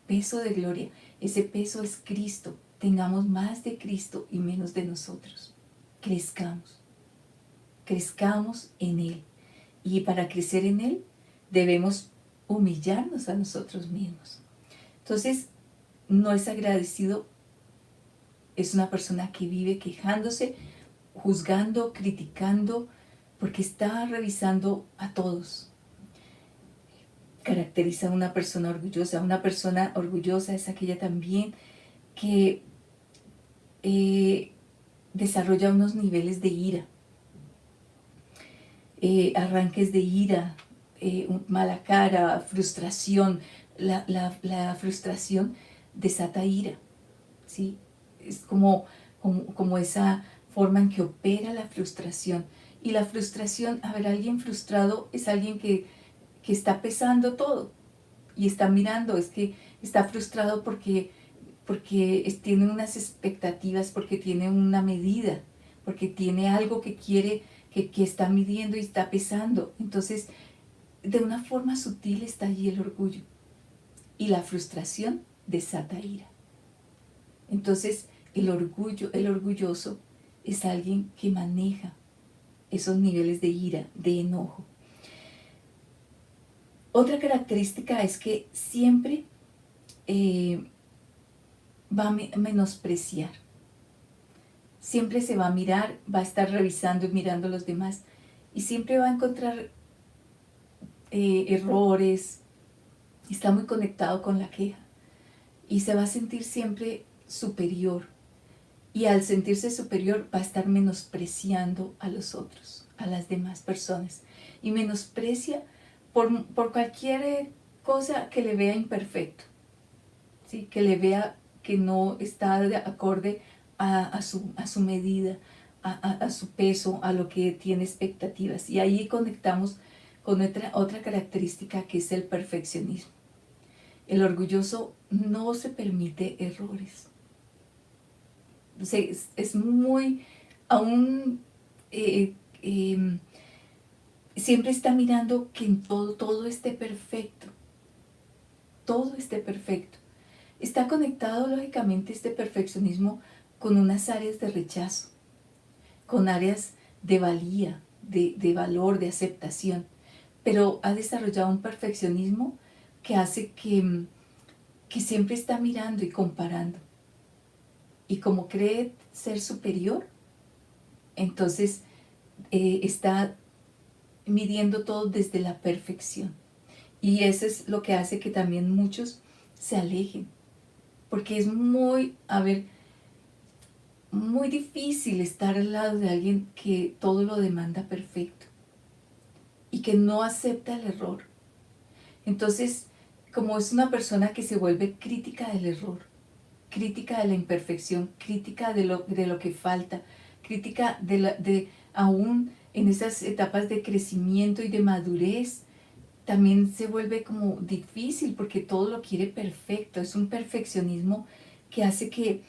peso de gloria. Ese peso es Cristo. Tengamos más de Cristo y menos de nosotros. Crezcamos en Él. Y para crecer en Él debemos humillarnos a nosotros mismos. Entonces, no es agradecido, es una persona que vive quejándose, juzgando, criticando, porque está revisando a todos. Caracteriza a una persona orgullosa. Una persona orgullosa es aquella también que desarrolla unos niveles de ira, arranques de ira, mala cara, frustración. La frustración desata ira, ¿sí? Es como esa forma en que opera la frustración. Y la frustración, a ver, alguien frustrado es alguien que está pesando todo y está mirando, es que está frustrado porque tiene unas expectativas, porque tiene una medida, porque tiene algo que quiere, que está midiendo y está pesando. Entonces, de una forma sutil está allí el orgullo. Y la frustración desata ira. Entonces, el orgulloso es alguien que maneja esos niveles de ira, de enojo. Otra característica es que siempre va a menospreciar. Siempre se va a mirar, va a estar revisando y mirando a los demás y siempre va a encontrar errores. Está muy conectado con la queja y se va a sentir siempre superior. Y al sentirse superior va a estar menospreciando a los otros, a las demás personas. Y menosprecia por cualquier cosa que le vea imperfecto, ¿sí? Que le vea que no está de acorde a su medida, a su peso, a lo que tiene expectativas. Y ahí conectamos con otra característica que es el perfeccionismo. El orgulloso no se permite errores. Es muy, aún siempre está mirando que en todo esté perfecto, todo esté perfecto. Está conectado lógicamente este perfeccionismo con unas áreas de rechazo, con áreas de valía, de valor, de aceptación, pero ha desarrollado un perfeccionismo que hace que siempre está mirando y comparando. Y como cree ser superior, entonces está midiendo todo desde la perfección. Y eso es lo que hace que también muchos se alejen, porque es muy, a ver, muy difícil estar al lado de alguien que todo lo demanda perfecto y que no acepta el error. Entonces, como es una persona que se vuelve crítica del error, crítica de la imperfección, crítica de lo que falta, crítica de aún en esas etapas de crecimiento y de madurez, también se vuelve como difícil porque todo lo quiere perfecto. Es un perfeccionismo que hace que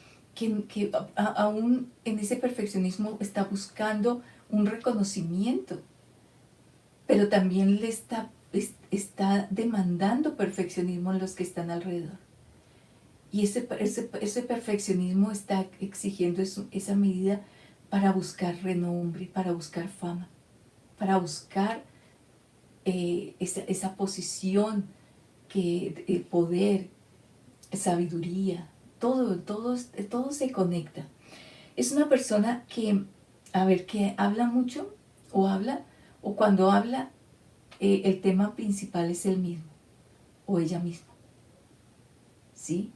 aún en ese perfeccionismo está buscando un reconocimiento, pero también está demandando perfeccionismo en los que están alrededor. Y ese perfeccionismo está exigiendo esa medida para buscar renombre, para buscar fama, para buscar esa posición, poder, sabiduría, todo se conecta. Es una persona que, a ver, que habla mucho o cuando habla, el tema principal es el mismo o ella misma, ¿sí?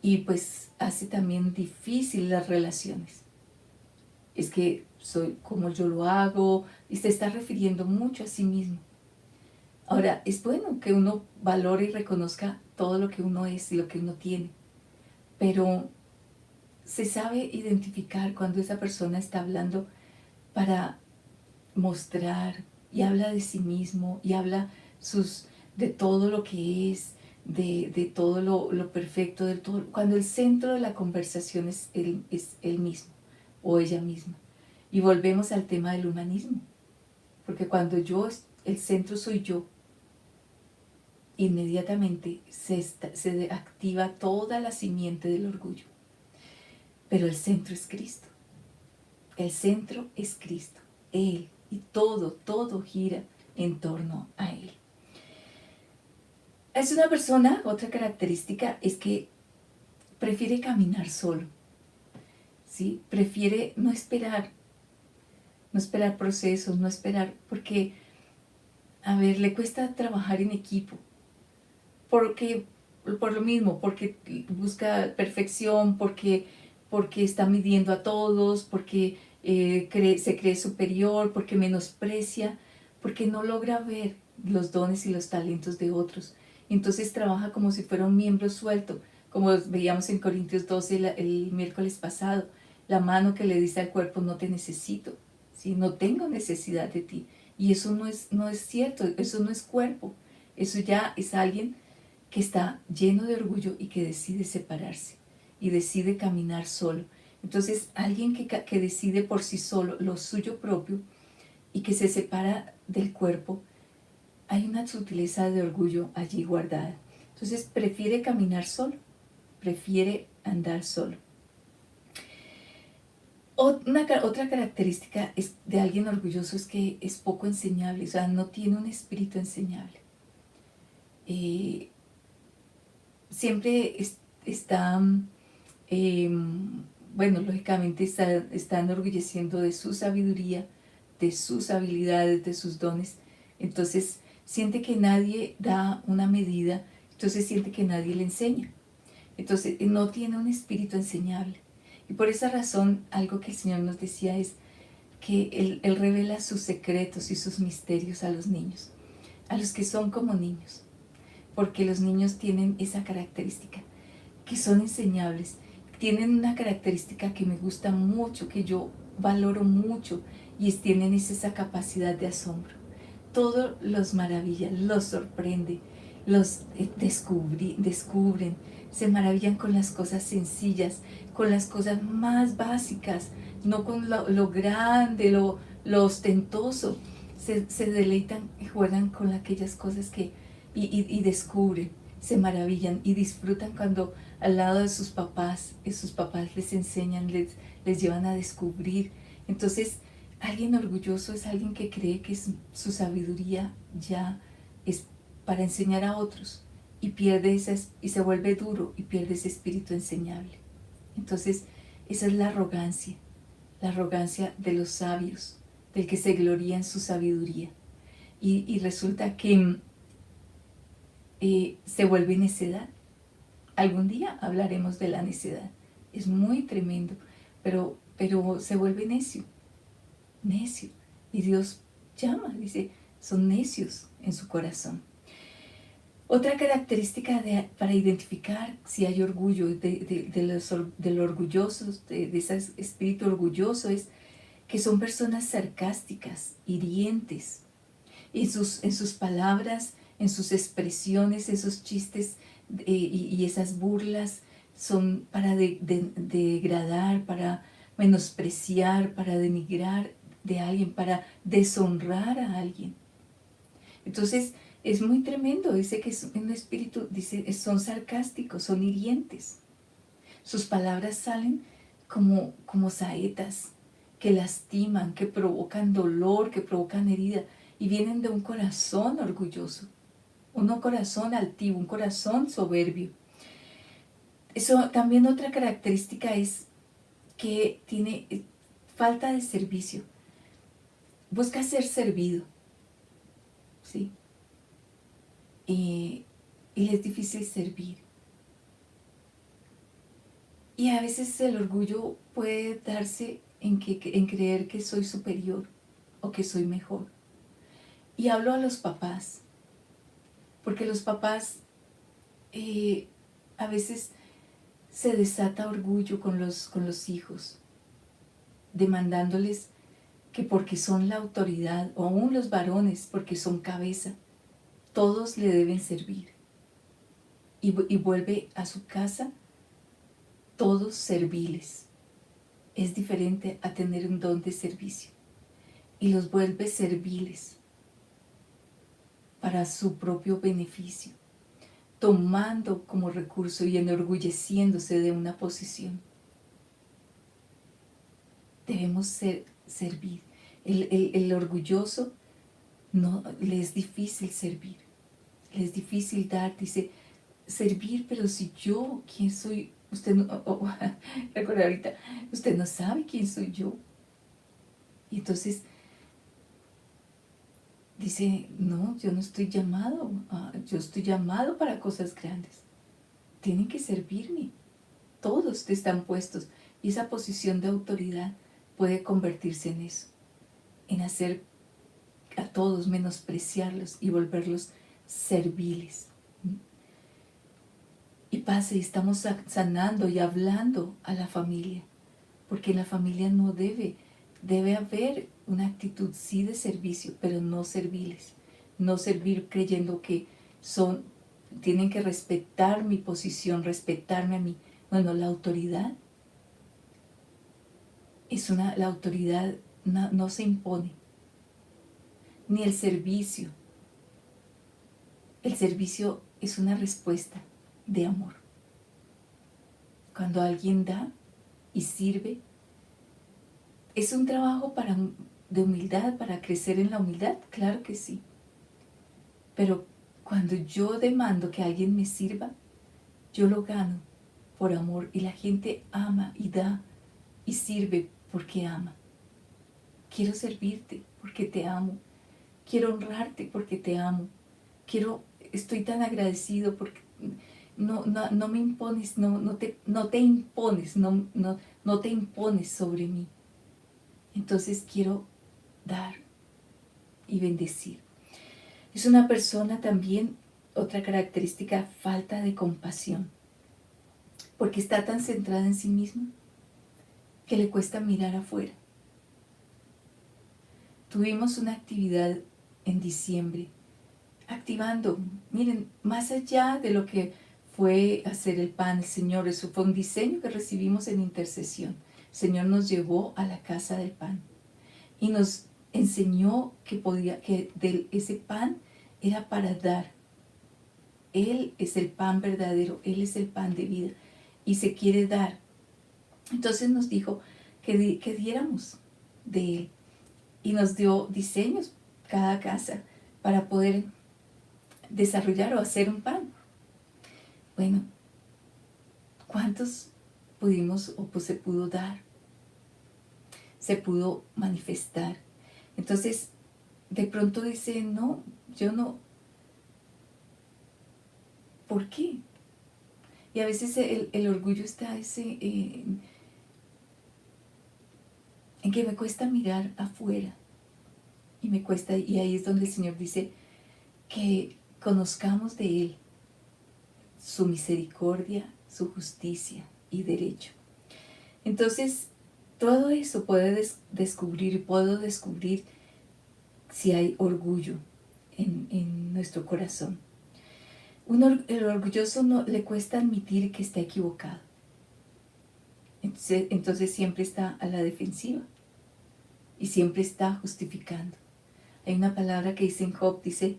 Y pues hace también difícil las relaciones. Es que soy como yo lo hago y se está refiriendo mucho a sí mismo. Ahora, es bueno que uno valore y reconozca todo lo que uno es y lo que uno tiene, pero se sabe identificar cuando esa persona está hablando para mostrar y habla de sí mismo y habla de todo lo que es, de todo lo perfecto, de todo, cuando el centro de la conversación es él mismo o ella misma. Y volvemos al tema del humanismo, porque cuando el centro soy yo, inmediatamente se activa toda la simiente del orgullo. Pero el centro es Cristo. El centro es Cristo, Él, y todo gira en torno a Él. Es una persona, otra característica es que prefiere caminar solo, ¿sí? Prefiere no esperar procesos, no esperar, porque, a ver, le cuesta trabajar en equipo, porque, por lo mismo, porque busca perfección, porque está midiendo a todos, porque se cree superior, porque menosprecia, porque no logra ver los dones y los talentos de otros. Entonces trabaja como si fuera un miembro suelto, como veíamos en Corintios 12 el miércoles pasado, la mano que le dice al cuerpo no te necesito, ¿sí? No tengo necesidad de ti. Y eso no es cierto, eso no es cuerpo. Eso ya es alguien que está lleno de orgullo y que decide separarse y decide caminar solo. Entonces, alguien que decide por sí solo lo suyo propio y que se separa del cuerpo, hay una sutileza de orgullo allí guardada. Entonces, prefiere caminar solo, prefiere andar solo. Otra característica de alguien orgulloso es que es poco enseñable, o sea, no tiene un espíritu enseñable. Siempre está, bueno, lógicamente está enorgulleciendo de su sabiduría, de sus habilidades, de sus dones. Entonces siente que nadie da una medida, entonces siente que nadie le enseña. Entonces no tiene un espíritu enseñable. Y por esa razón, algo que el Señor nos decía es que Él revela sus secretos y sus misterios a los niños, a los que son como niños, porque los niños tienen esa característica, que son enseñables, tienen una característica que me gusta mucho, que yo valoro mucho, y tienen esa capacidad de asombro. Todo los maravilla, los sorprende, los descubren, se maravillan con las cosas sencillas, con las cosas más básicas, no con lo grande, lo ostentoso. Se deleitan y juegan con aquellas cosas y descubren, se maravillan y disfrutan cuando al lado de sus papás les enseñan, les llevan a descubrir. Entonces, alguien orgulloso es alguien que cree que su sabiduría ya es para enseñar a otros y y se vuelve duro y pierde ese espíritu enseñable. Entonces, esa es la arrogancia de los sabios, del que se gloria en su sabiduría. Y resulta que se vuelve necedad. Algún día hablaremos de la necedad. Es muy tremendo, pero se vuelve necio. Y Dios llama, dice, son necios en su corazón. Otra característica para identificar si hay orgullo de lo orgullosos, de ese espíritu orgulloso, es que son personas sarcásticas, hirientes, en sus palabras, en sus expresiones, esos chistes y esas burlas son para degradar, para menospreciar, para denigrar de alguien, para deshonrar a alguien. Entonces es muy tremendo, dice que es un espíritu, dice, son sarcásticos, son hirientes. Sus palabras salen como saetas que lastiman, que provocan dolor, que provocan herida, y vienen de un corazón orgulloso, un corazón altivo, un corazón soberbio. Eso también otra característica es que tiene falta de servicio. Busca ser servido, ¿sí? Y le es difícil servir. Y a veces el orgullo puede darse en creer que soy superior o que soy mejor. Y hablo a los papás, porque los papás a veces se desata orgullo con los hijos, demandándoles que porque son la autoridad, o aún los varones porque son cabeza, todos le deben servir. Y vuelve a su casa todos serviles. Es diferente a tener un don de servicio. Y los vuelve serviles para su propio beneficio, tomando como recurso y enorgulleciéndose de una posición. Debemos servir. El orgulloso no le es difícil servir, le es difícil dar, dice, servir, pero si yo, ¿quién soy? Usted no, recuerda ahorita, usted no sabe quién soy yo. Y entonces dice, no, yo no estoy llamado, yo estoy llamado para cosas grandes. Tienen que servirme. Todos te están puestos. Y esa posición de autoridad puede convertirse en eso, en hacer a todos menospreciarlos y volverlos serviles. Y pase, estamos sanando y hablando a la familia, porque en la familia no debe haber una actitud sí de servicio, pero no serviles. No servir creyendo que tienen que respetar mi posición, respetarme a mí. Bueno, la autoridad la autoridad no se impone, ni el servicio. El servicio es una respuesta de amor. Cuando alguien da y sirve, ¿es un trabajo de humildad, para crecer en la humildad? Claro que sí. Pero cuando yo demando que alguien me sirva, yo lo gano por amor, y la gente ama y da y sirve porque ama. Quiero servirte porque te amo. Quiero honrarte porque te amo. Estoy tan agradecido porque no me impones, no te impones, no te impones sobre mí. Entonces quiero dar y bendecir. Es una persona también, otra característica, falta de compasión, porque está tan centrada en sí misma que le cuesta mirar afuera. Tuvimos una actividad en diciembre, activando, miren, más allá de lo que fue hacer el pan, el Señor, eso fue un diseño que recibimos en intercesión. El Señor nos llevó a la casa del pan y nos enseñó que ese pan era para dar. Él es el pan verdadero, Él es el pan de vida y se quiere dar. Entonces nos dijo que diéramos de Él y nos dio diseños cada casa para poder desarrollar o hacer un pan. Bueno, ¿cuántos pudimos o pues se pudo dar? Se pudo manifestar. Entonces, de pronto dice, no, yo no. ¿Por qué? Y a veces el orgullo está en que me cuesta mirar afuera. Y ahí es donde el Señor dice que conozcamos de Él su misericordia, su justicia y derecho. Entonces, todo eso puedo descubrir si hay orgullo en nuestro corazón. El orgulloso no le cuesta admitir que está equivocado. Entonces siempre está a la defensiva y siempre está justificando. Hay una palabra que dice en Job, dice,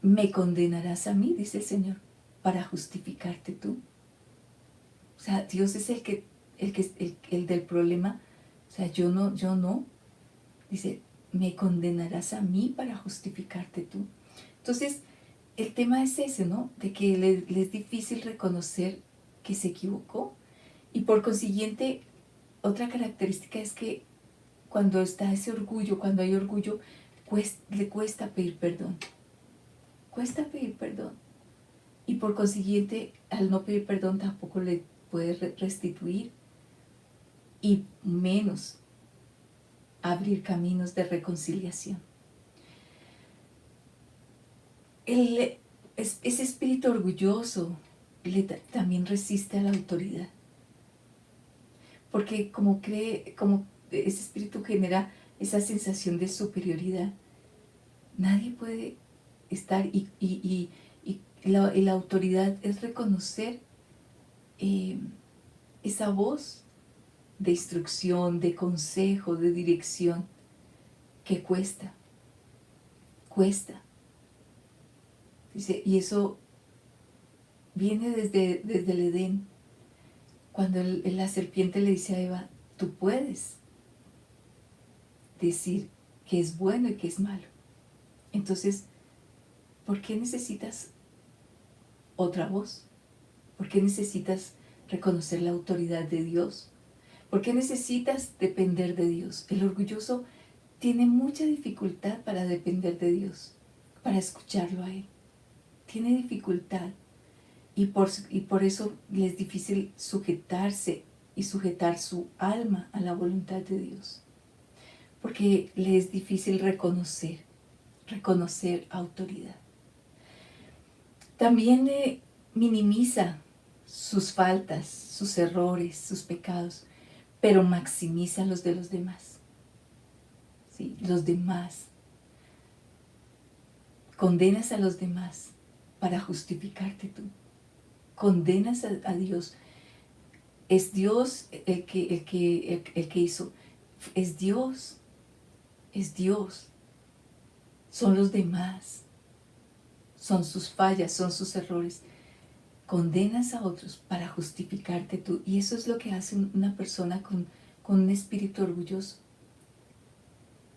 me condenarás a mí, dice el Señor, para justificarte tú. O sea, Dios es el del problema. O sea, yo no. Dice, me condenarás a mí para justificarte tú. Entonces, el tema es ese, ¿no? De que le es difícil reconocer que se equivocó. Y por consiguiente, otra característica es que cuando está ese orgullo, cuando hay orgullo, le cuesta pedir perdón. Cuesta pedir perdón. Y por consiguiente, al no pedir perdón, tampoco le puede restituir. Y menos abrir caminos de reconciliación. Ese espíritu orgulloso también resiste a la autoridad. Porque como ese espíritu genera esa sensación de superioridad, nadie puede estar, y la autoridad es reconocer esa voz de instrucción, de consejo, de dirección, que cuesta. Dice, y eso viene desde el Edén, cuando la serpiente le dice a Eva, tú puedes decir que es bueno y que es malo. Entonces, ¿por qué necesitas otra voz? ¿Por qué necesitas reconocer la autoridad de Dios? ¿Por qué necesitas depender de Dios? El orgulloso tiene mucha dificultad para depender de Dios, para escucharlo a Él. Tiene dificultad y por eso le es difícil sujetarse y sujetar su alma a la voluntad de Dios. Porque le es difícil reconocer autoridad. También minimiza sus faltas, sus errores, sus pecados, pero maximiza los de los demás. ¿sí? Los demás. Condenas a los demás para justificarte tú. Condenas a Dios. Es Dios el que hizo. Es Dios. Es Dios. Son los demás. Son sus fallas, son sus errores. Condenas a otros para justificarte tú. Y eso es lo que hace una persona con un espíritu orgulloso.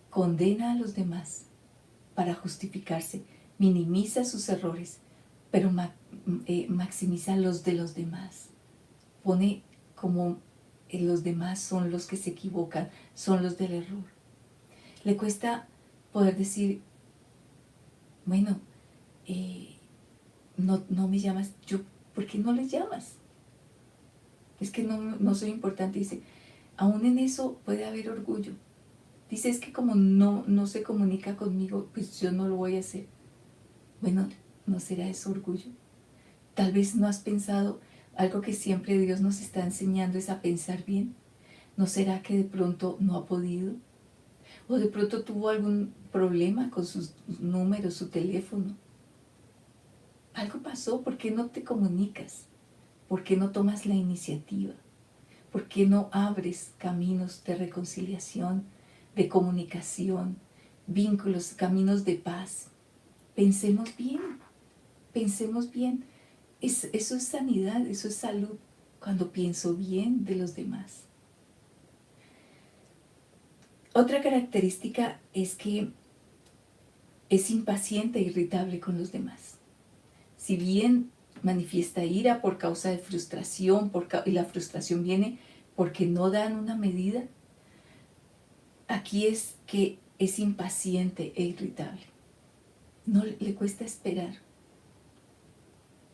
Condena a los demás para justificarse. Minimiza sus errores, pero maximiza los de los demás. Pone como los demás son los que se equivocan, son los del error. Le cuesta poder decir, bueno, no me llamas, ¿por qué no le llamas? Es que no soy importante. Dice, aún en eso puede haber orgullo. Dice, es que como no se comunica conmigo, pues yo no lo voy a hacer. Bueno, ¿no será eso orgullo? Tal vez no has pensado algo que siempre Dios nos está enseñando es a pensar bien. ¿No será que de pronto no ha podido? ¿O de pronto tuvo algún problema con sus números, su teléfono? Algo pasó, ¿por qué no te comunicas? ¿Por qué no tomas la iniciativa? ¿Por qué no abres caminos de reconciliación, de comunicación, vínculos, caminos de paz? Pensemos bien, pensemos bien. Eso es sanidad, eso es salud, cuando pienso bien de los demás. Otra característica es que es impaciente e irritable con los demás. Si bien manifiesta ira por causa de frustración, y la frustración viene porque no dan una medida, aquí es que es impaciente e irritable. No le cuesta esperar,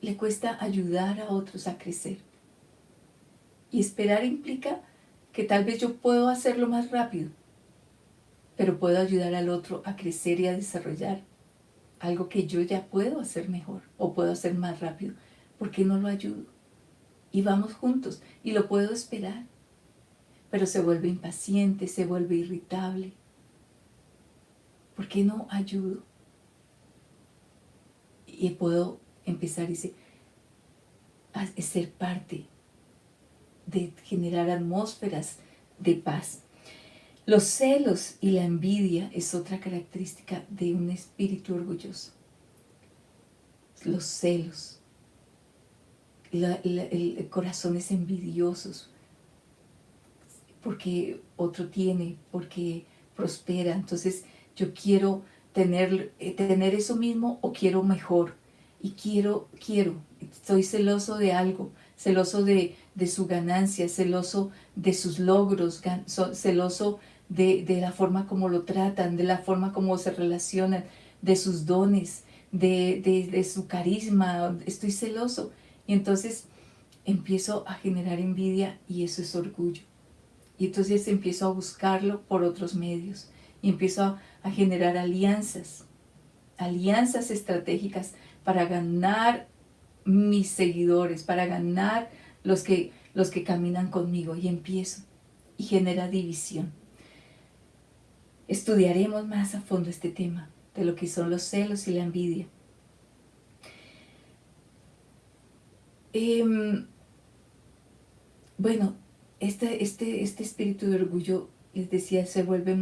le cuesta ayudar a otros a crecer. Y esperar implica que tal vez yo puedo hacerlo más rápido, pero puedo ayudar al otro a crecer y a desarrollar algo que yo ya puedo hacer mejor o puedo hacer más rápido. ¿Por qué no lo ayudo? Y vamos juntos y lo puedo esperar, pero se vuelve impaciente, se vuelve irritable. ¿Por qué no ayudo? Y puedo empezar a ser parte de generar atmósferas de paz. Los celos y la envidia es otra característica de un espíritu orgulloso. Los celos, corazones envidiosos, porque otro tiene, porque prospera. Entonces yo quiero tener eso mismo o quiero mejor. Y estoy celoso de algo, celoso de su ganancia, celoso de sus logros, celoso de la forma como lo tratan, de la forma como se relacionan, de sus dones, de su carisma. Estoy celoso. Y entonces empiezo a generar envidia y eso es orgullo. Y entonces empiezo a buscarlo por otros medios y empiezo a generar alianzas estratégicas para ganar mis seguidores, para ganar los que caminan conmigo, y empiezo y genera división. Estudiaremos más a fondo este tema de lo que son los celos y la envidia. Bueno, este espíritu de orgullo, les decía, se vuelve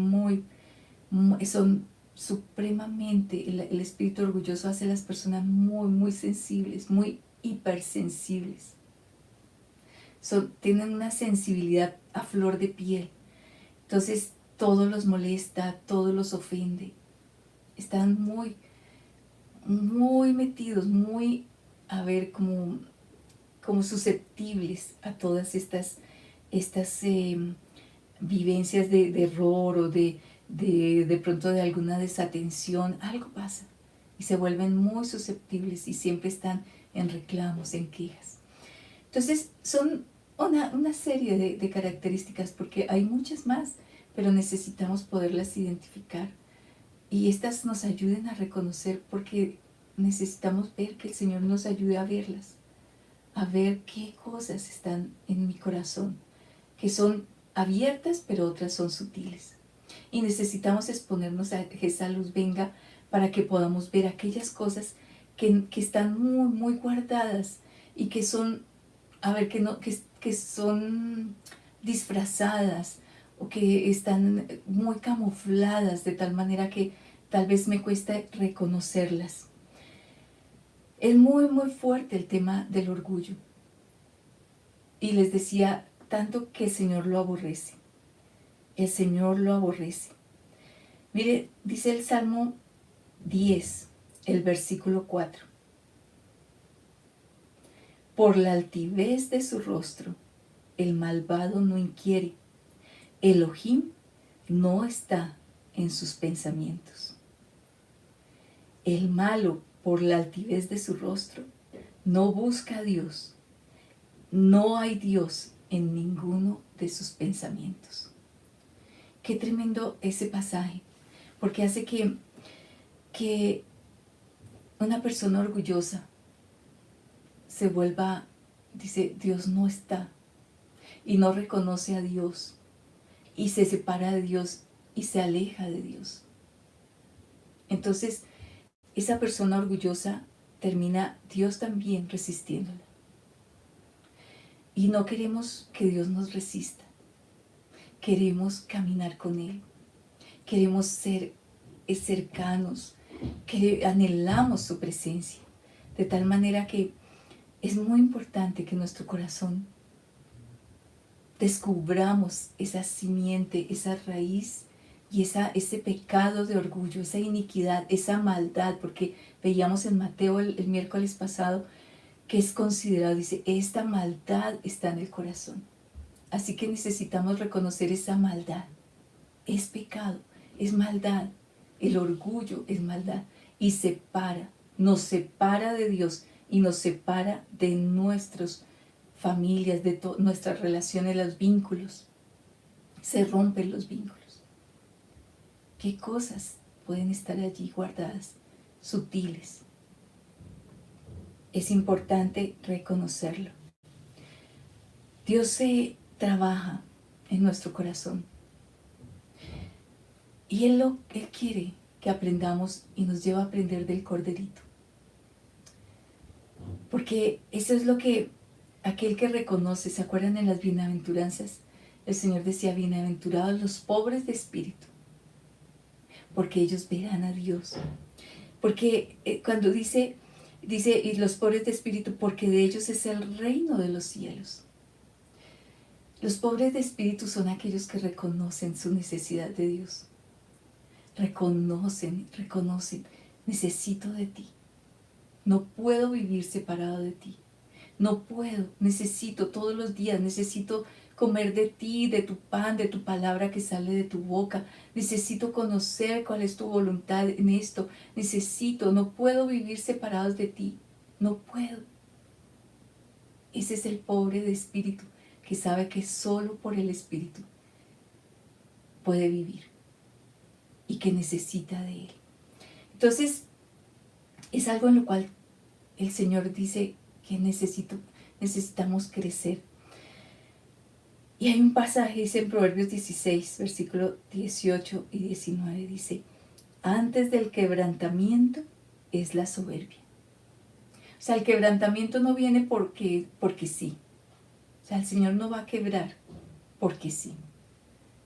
son supremamente, el espíritu orgulloso hace a las personas muy sensibles, muy hipersensibles. Tienen una sensibilidad a flor de piel. Entonces todo los molesta, todo los ofende. Están muy metidos, como susceptibles a todas estas vivencias de error o de pronto de alguna desatención. Algo pasa y se vuelven muy susceptibles y siempre están en reclamos, en quejas. Entonces son una serie de características, porque hay muchas más, pero necesitamos poderlas identificar y estas nos ayuden a reconocer, porque necesitamos ver, que el Señor nos ayude a verlas, a ver qué cosas están en mi corazón, que son abiertas, pero otras son sutiles. Y necesitamos exponernos a que esa luz venga para que podamos ver aquellas cosas que están muy, muy guardadas y que son, a ver, que son disfrazadas o que están muy camufladas de tal manera que tal vez me cuesta reconocerlas. Es muy, muy fuerte el tema del orgullo. Y les decía, tanto que el Señor lo aborrece. El Señor lo aborrece. Mire, dice el Salmo 10, el versículo 4. Por la altivez de su rostro, el malvado no inquiere. Elohim no está en sus pensamientos. El malo, por la altivez de su rostro, no busca a Dios. No hay Dios en ninguno de sus pensamientos. Qué tremendo ese pasaje, porque hace que una persona orgullosa se vuelva, dice, Dios no está, y no reconoce a Dios, y se separa de Dios y se aleja de Dios. Entonces, esa persona orgullosa termina Dios también resistiéndola. Y no queremos que Dios nos resista. Queremos caminar con Él. Queremos ser cercanos. Anhelamos su presencia. De tal manera que es muy importante que nuestro corazón descubramos esa simiente, esa raíz y ese pecado de orgullo, esa iniquidad, esa maldad, porque veíamos en Mateo el miércoles pasado que es considerado, dice, esta maldad está en el corazón. Así que necesitamos reconocer esa maldad. Es pecado, es maldad. El orgullo es maldad y nos separa de Dios y nos separa de nuestras familias, de nuestras relaciones, los vínculos. Se rompen los vínculos. ¿Qué cosas pueden estar allí guardadas, sutiles? Es importante reconocerlo. Dios se trabaja en nuestro corazón y Él quiere que aprendamos y nos lleva a aprender del corderito. Porque eso es lo que aquel que reconoce, ¿se acuerdan en las bienaventuranzas? El Señor decía, bienaventurados los pobres de espíritu, porque ellos verán a Dios. Porque cuando dice, y los pobres de espíritu, porque de ellos es el reino de los cielos. Los pobres de espíritu son aquellos que reconocen su necesidad de Dios. Reconocen, necesito de ti. No puedo vivir separado de ti. No puedo, necesito todos los días, necesito comer de ti, de tu pan, de tu palabra que sale de tu boca. Necesito conocer cuál es tu voluntad en esto. No puedo vivir separados de ti. No puedo. Ese es el pobre de espíritu, que sabe que solo por el espíritu puede vivir y que necesita de él. Entonces, es algo en lo cual el Señor dice que necesitamos crecer. Y hay un pasaje, dice en Proverbios 16, versículo 18 y 19, dice, antes del quebrantamiento es la soberbia. O sea, el quebrantamiento no viene porque sí. O sea, el Señor no va a quebrar porque sí.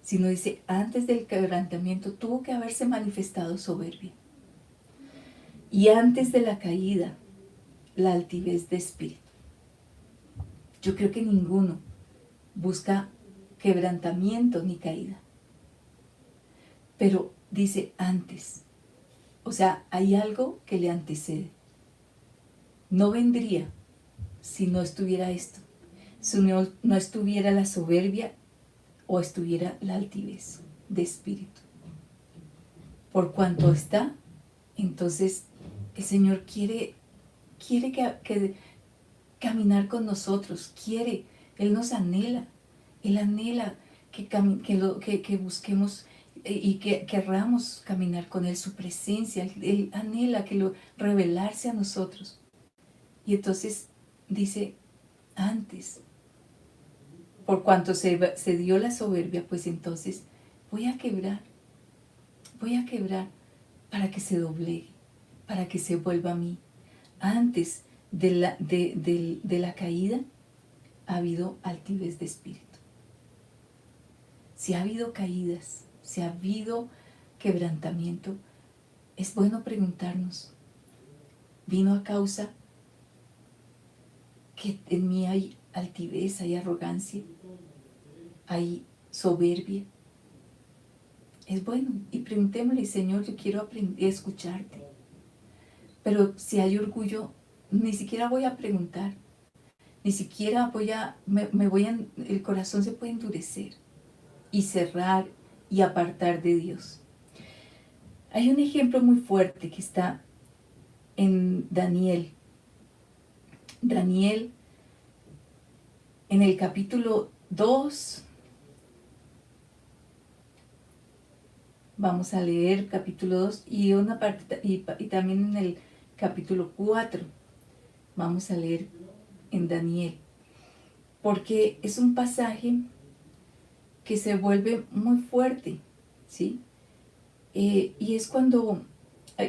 Sino dice, antes del quebrantamiento tuvo que haberse manifestado soberbia. Y antes de la caída, la altivez de espíritu. Yo creo que ninguno busca quebrantamiento ni caída. Pero dice antes. O sea, hay algo que le antecede. No vendría si no estuviera esto. Si no estuviera la soberbia o estuviera la altivez de espíritu. Por cuanto está, entonces el Señor quiere que caminar con nosotros, Él nos anhela, Él anhela que busquemos y que querramos caminar con Él, su presencia, Él anhela revelarse a nosotros. Y entonces dice, antes, por cuanto se dio la soberbia, pues entonces voy a quebrar, voy a quebrar para que se doblegue, para que se vuelva a mí. Antes de la caída ha habido altivez de espíritu. Si ha habido caídas, si ha habido quebrantamiento, es bueno preguntarnos, ¿vino a causa que en mí hay altivez, hay arrogancia, hay soberbia? Es bueno, y preguntémosle, Señor, yo quiero aprender a escucharte. Pero si hay orgullo, ni siquiera voy a preguntar, ni siquiera el corazón se puede endurecer y cerrar y apartar de Dios. Hay un ejemplo muy fuerte que está en Daniel. Daniel, en el capítulo 2, vamos a leer capítulo 2 y una parte, y también en el capítulo 4, vamos a leer en Daniel, porque es un pasaje que se vuelve muy fuerte, ¿sí? Y es cuando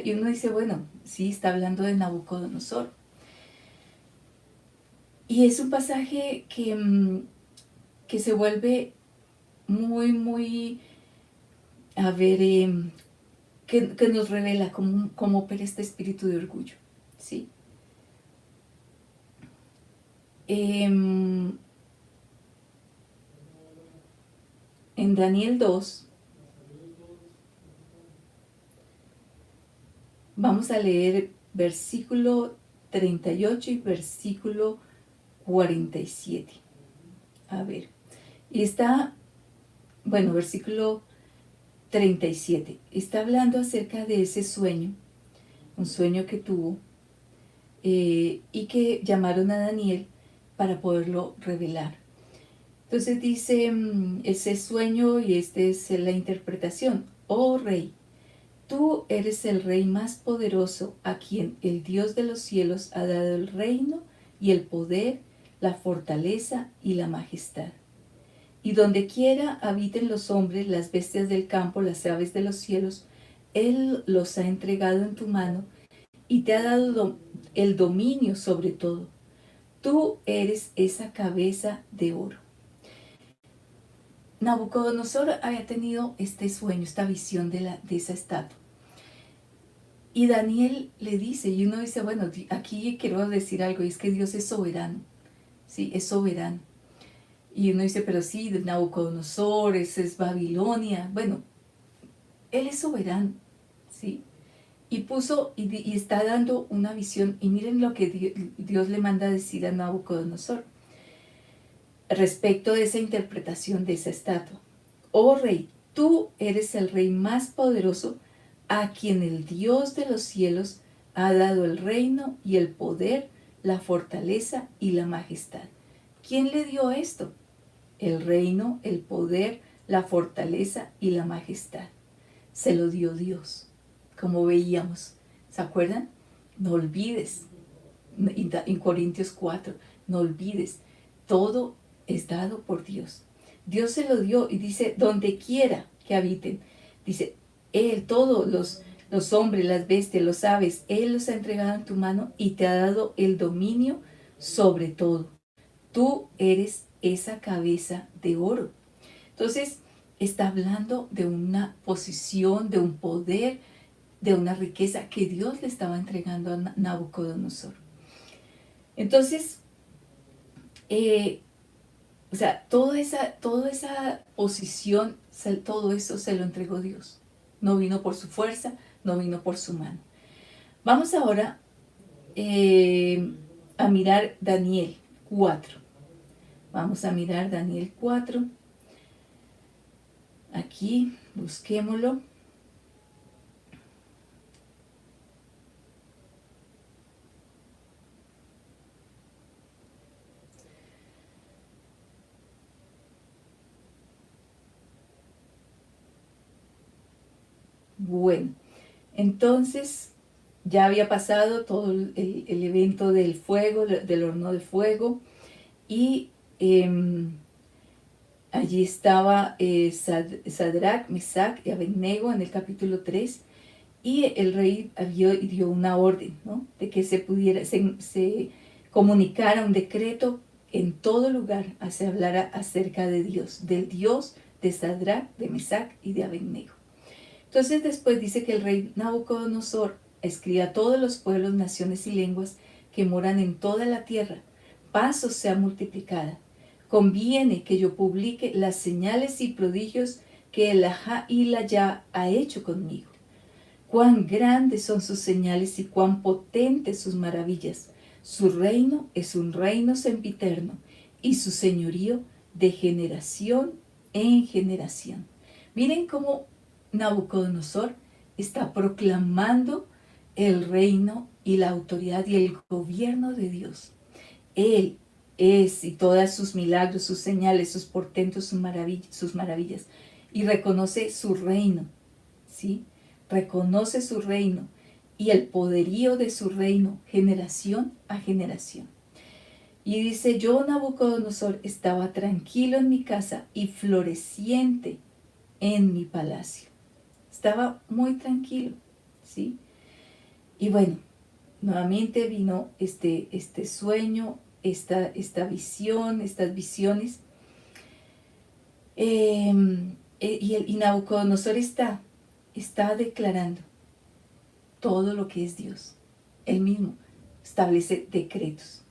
y uno dice, bueno, sí, está hablando de Nabucodonosor. Y es un pasaje que se vuelve muy, muy, a ver, que nos revela cómo opera este espíritu de orgullo, ¿sí? En Daniel 2, vamos a leer versículo 38 y versículo 47. A ver, y está, bueno, versículo 37. Está hablando acerca de ese sueño, un sueño que tuvo, y que llamaron a Daniel para poderlo revelar. Entonces dice ese sueño, y esta es la interpretación. Oh rey, tú eres el rey más poderoso, a quien el Dios de los cielos ha dado el reino y el poder, la fortaleza y la majestad. Y donde quiera habiten los hombres, las bestias del campo, las aves de los cielos, Él los ha entregado en tu mano y te ha dado el dominio sobre todo. Tú eres esa cabeza de oro. Nabucodonosor había tenido este sueño, esta visión de esa estatua. Y Daniel le dice, y uno dice, bueno, aquí quiero decir algo, y es que Dios es soberano, ¿sí? Es soberano. Y uno dice, pero sí, Nabucodonosor, ese es Babilonia. Bueno, Él es soberano, ¿sí? Y puso, y está dando una visión, y miren lo que Dios le manda a decir a Nabucodonosor respecto de esa interpretación de esa estatua. Oh rey, tú eres el rey más poderoso, a quien el Dios de los cielos ha dado el reino y el poder, la fortaleza y la majestad. ¿Quién le dio esto? El reino, el poder, la fortaleza y la majestad. Se lo dio Dios, como veíamos. ¿Se acuerdan? No olvides, en Corintios 4, no olvides, todo es dado por Dios. Dios se lo dio y dice, donde quiera que habiten, dice, Él, todos los hombres, las bestias, los aves, Él los ha entregado en tu mano y te ha dado el dominio sobre todo. Tú eres esa cabeza de oro. Entonces, está hablando de una posición, de un poder, de una riqueza que Dios le estaba entregando a Nabucodonosor. Entonces, o sea, toda esa posición, todo eso se lo entregó Dios. No vino por su fuerza, no vino por su mano. Vamos ahora a mirar Daniel 4. Vamos a mirar Daniel 4. Aquí, busquémoslo. Bueno, entonces ya había pasado todo el evento del fuego, del horno de fuego, y Allí estaba Sadrach, Mesach y Abednego en el capítulo 3. Y el rey dio una orden, ¿no? De que se comunicara un decreto en todo lugar, se hablara acerca de Dios, del Dios de Sadrach, de Mesach y de Abednego. Entonces después dice que el rey Nabucodonosor escribió a todos los pueblos, naciones y lenguas que moran en toda la tierra: paz os sea multiplicada. Conviene que yo publique las señales y prodigios que el Ajá y la Ya ha hecho conmigo. Cuán grandes son sus señales y cuán potentes sus maravillas. Su reino es un reino sempiterno y su señorío de generación en generación. Miren cómo Nabucodonosor está proclamando el reino y la autoridad y el gobierno de Dios. Él es, y todas sus milagros, sus señales, sus portentos, sus maravillas, y reconoce su reino, ¿sí? Reconoce su reino y el poderío de su reino, generación a generación. Y dice: yo, Nabucodonosor, estaba tranquilo en mi casa y floreciente en mi palacio. Estaba muy tranquilo, ¿sí? Y bueno, nuevamente vino este sueño, esta visión, estas visiones. Y Nabucodonosor está declarando todo lo que es Dios. Él mismo establece decretos.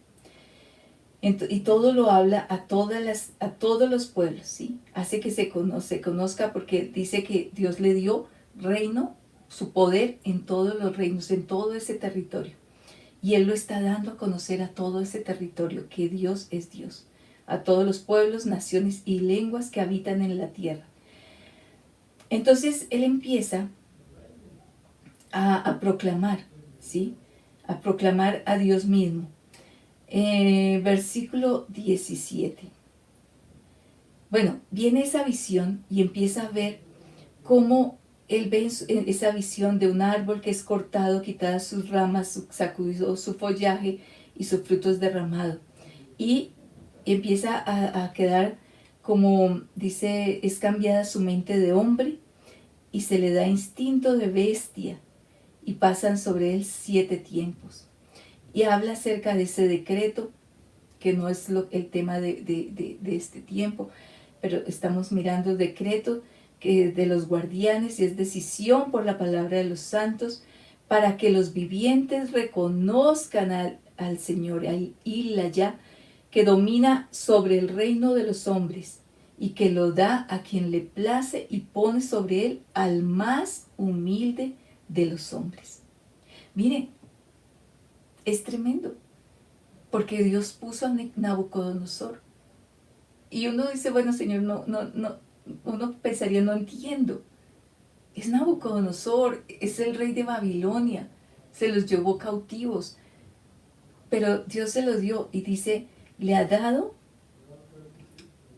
Y todo lo habla a todos los pueblos, ¿sí? Hace que se conozca, porque dice que Dios le dio reino, su poder en todos los reinos, en todo ese territorio. Y Él lo está dando a conocer a todo ese territorio, que Dios es Dios, a todos los pueblos, naciones y lenguas que habitan en la tierra. Entonces Él empieza a proclamar, ¿sí? A proclamar a Dios mismo. Versículo 17. Bueno, viene esa visión y empieza a ver cómo él ve esa visión de un árbol que es cortado, quitadas sus ramas, sacudido su follaje y sus frutos derramados. Y empieza a quedar como, dice, es cambiada su mente de hombre y se le da instinto de bestia, y pasan sobre él 7 tiempos. Y habla acerca de ese decreto, que no es el tema de este tiempo, pero estamos mirando el decreto de los guardianes, y es decisión por la palabra de los santos, para que los vivientes reconozcan al Señor, al Ila-Ya, que domina sobre el reino de los hombres, y que lo da a quien le place y pone sobre él al más humilde de los hombres. Miren, es tremendo, porque Dios puso a Nabucodonosor. Y uno dice: bueno, Señor, no, uno pensaría: no entiendo. Es Nabucodonosor, es el rey de Babilonia, se los llevó cautivos, pero Dios se lo dio, y dice, le ha dado,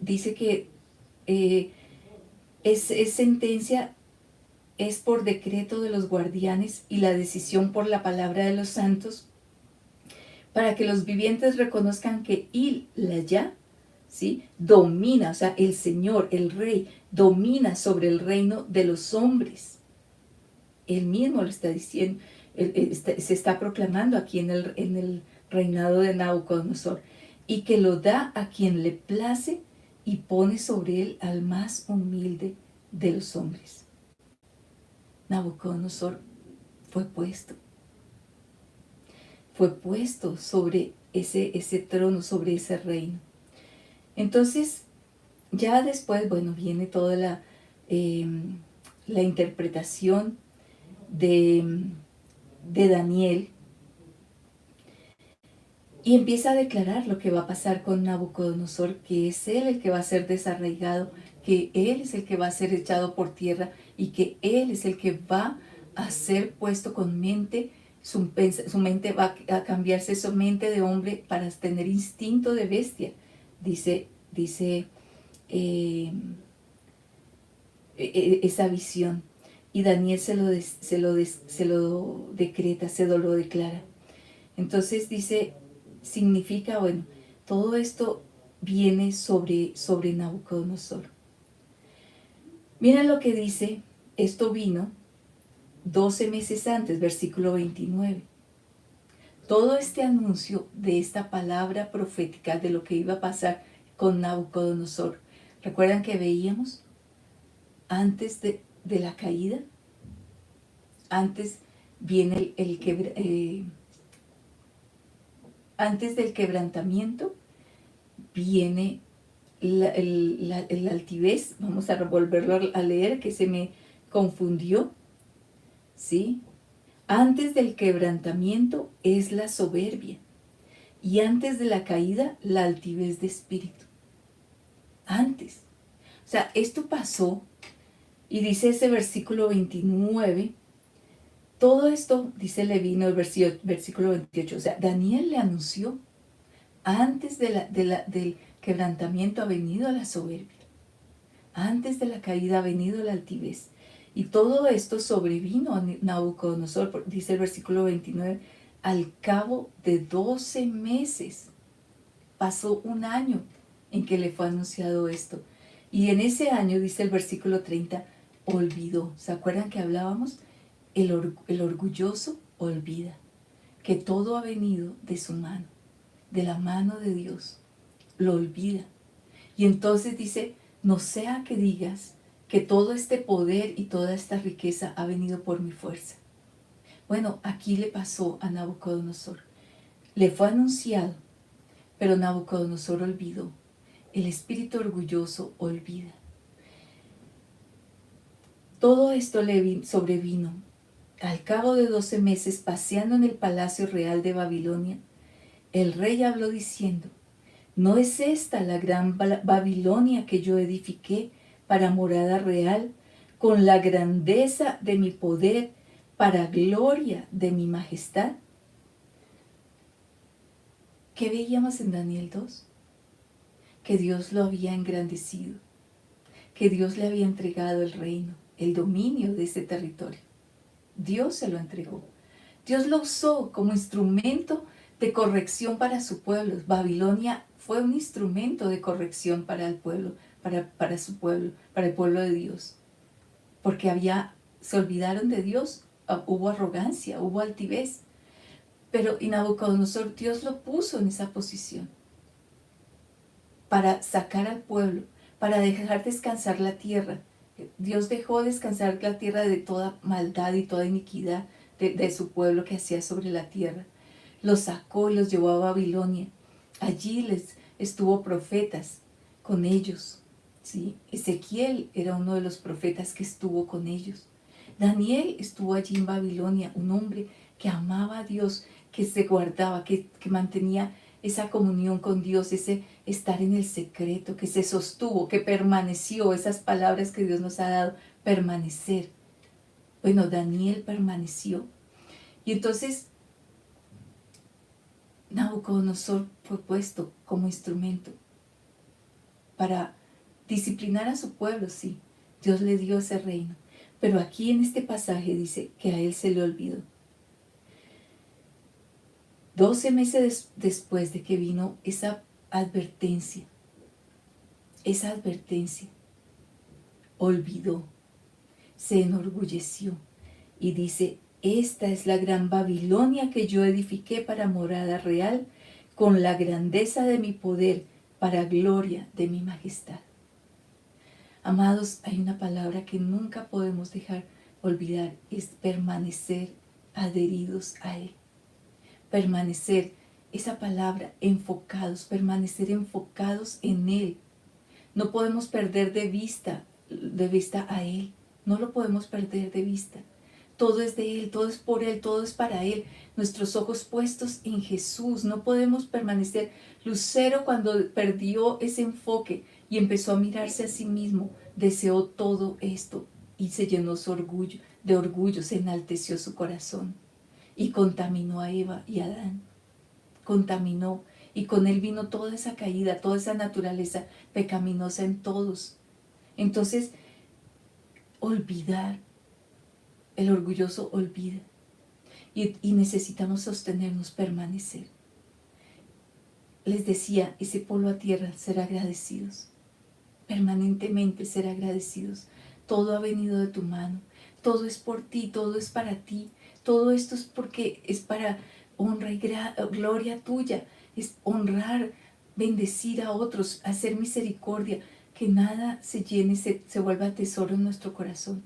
dice que es sentencia, es por decreto de los guardianes, y la decisión por la palabra de los santos, para que los vivientes reconozcan que Il-la-Ya, ¿sí?, domina, o sea, el Señor, el Rey, domina sobre el reino de los hombres. Él mismo lo está diciendo, se está proclamando aquí en el reinado de Nabucodonosor, y que lo da a quien le place y pone sobre él al más humilde de los hombres. Nabucodonosor fue puesto sobre ese trono, sobre ese reino. Entonces, ya después, bueno, viene toda la interpretación de Daniel, y empieza a declarar lo que va a pasar con Nabucodonosor, que es él el que va a ser desarraigado, que él es el que va a ser echado por tierra, y que él es el que va a ser puesto con mente, su mente va a cambiarse, su mente de hombre, para tener instinto de bestia, dice esa visión. Y Daniel se lo decreta, se lo declara. Entonces dice, significa, bueno, todo esto viene sobre Nabucodonosor. Miren lo que dice, esto vino 12 meses antes, versículo 29. Todo este anuncio de esta palabra profética de lo que iba a pasar con Nabucodonosor. ¿Recuerdan que veíamos antes de la caída? Antes viene antes del quebrantamiento viene el altivez. Vamos a volverlo a leer, que se me confundió, ¿sí? Antes del quebrantamiento es la soberbia, y antes de la caída la altivez de espíritu. Antes. O sea, esto pasó, y dice ese versículo 29, todo esto, dice Levino, el versículo 28, o sea, Daniel le anunció, antes del quebrantamiento ha venido la soberbia, antes de la caída ha venido la altivez. Y todo esto sobrevino a Nabucodonosor, dice el versículo 29, al cabo de 12 meses. Pasó un año en que le fue anunciado esto. Y en ese año, dice el versículo 30, olvidó. ¿Se acuerdan que hablábamos? El orgulloso olvida que todo ha venido de su mano, de la mano de Dios. Lo olvida. Y entonces dice, no sea que digas que todo este poder y toda esta riqueza ha venido por mi fuerza. Bueno, aquí le pasó a Nabucodonosor. Le fue anunciado, pero Nabucodonosor olvidó. El espíritu orgulloso olvida. Todo esto le sobrevino al cabo de 12 meses, paseando en el palacio real de Babilonia. El rey habló diciendo, ¿no es esta la gran Babilonia que yo edifiqué para morada real, con la grandeza de mi poder, para gloria de mi majestad? ¿Qué veíamos en Daniel 2? Que Dios lo había engrandecido, que Dios le había entregado el reino, el dominio de ese territorio. Dios se lo entregó. Dios lo usó como instrumento de corrección para su pueblo. Babilonia fue un instrumento de corrección para el pueblo, para su pueblo, para el pueblo de Dios. Porque se olvidaron de Dios, hubo arrogancia, hubo altivez. Pero Nabucodonosor, Dios lo puso en esa posición para sacar al pueblo, para dejar descansar la tierra. Dios dejó descansar la tierra de toda maldad y toda iniquidad de su pueblo que hacía sobre la tierra. Los sacó y los llevó a Babilonia. Allí les estuvo profetas con ellos, ¿sí? Ezequiel era uno de los profetas que estuvo con ellos. Daniel estuvo allí en Babilonia, un hombre que amaba a Dios, que se guardaba, que mantenía esa comunión con Dios, ese estar en el secreto, que se sostuvo, que permaneció, esas palabras que Dios nos ha dado, permanecer. Bueno, Daniel permaneció. Y entonces Nabucodonosor fue puesto como instrumento para disciplinar a su pueblo, sí. Dios le dio ese reino. Pero aquí en este pasaje dice que a él se le olvidó. 12 meses después de que vino esa advertencia, olvidó, se enorgulleció y dice, esta es la gran Babilonia que yo edifiqué para morada real, con la grandeza de mi poder, para gloria de mi majestad. Amados, hay una palabra que nunca podemos dejar olvidar, es permanecer adheridos a Él. Permanecer, esa palabra, enfocados, permanecer enfocados en Él. No podemos perder de vista a Él. No lo podemos perder de vista. Todo es de Él, todo es por Él, todo es para Él. Nuestros ojos puestos en Jesús. No podemos permanecer. Lucero, cuando perdió ese enfoque y empezó a mirarse a sí mismo, deseó todo esto y se llenó de orgullo, se enalteció su corazón y contaminó a Eva y a Adán. Contaminó, y con él vino toda esa caída, toda esa naturaleza pecaminosa en todos. Entonces, olvidar, el orgulloso olvida, y necesitamos sostenernos, permanecer. les decía, ese polo a tierra, ser agradecidos, permanentemente ser agradecidos. Todo ha venido de tu mano, todo es por ti, todo es para ti, todo esto es porque es para honra y gloria tuya, es honrar, bendecir a otros, hacer misericordia, que nada se llene, se vuelva tesoro en nuestro corazón,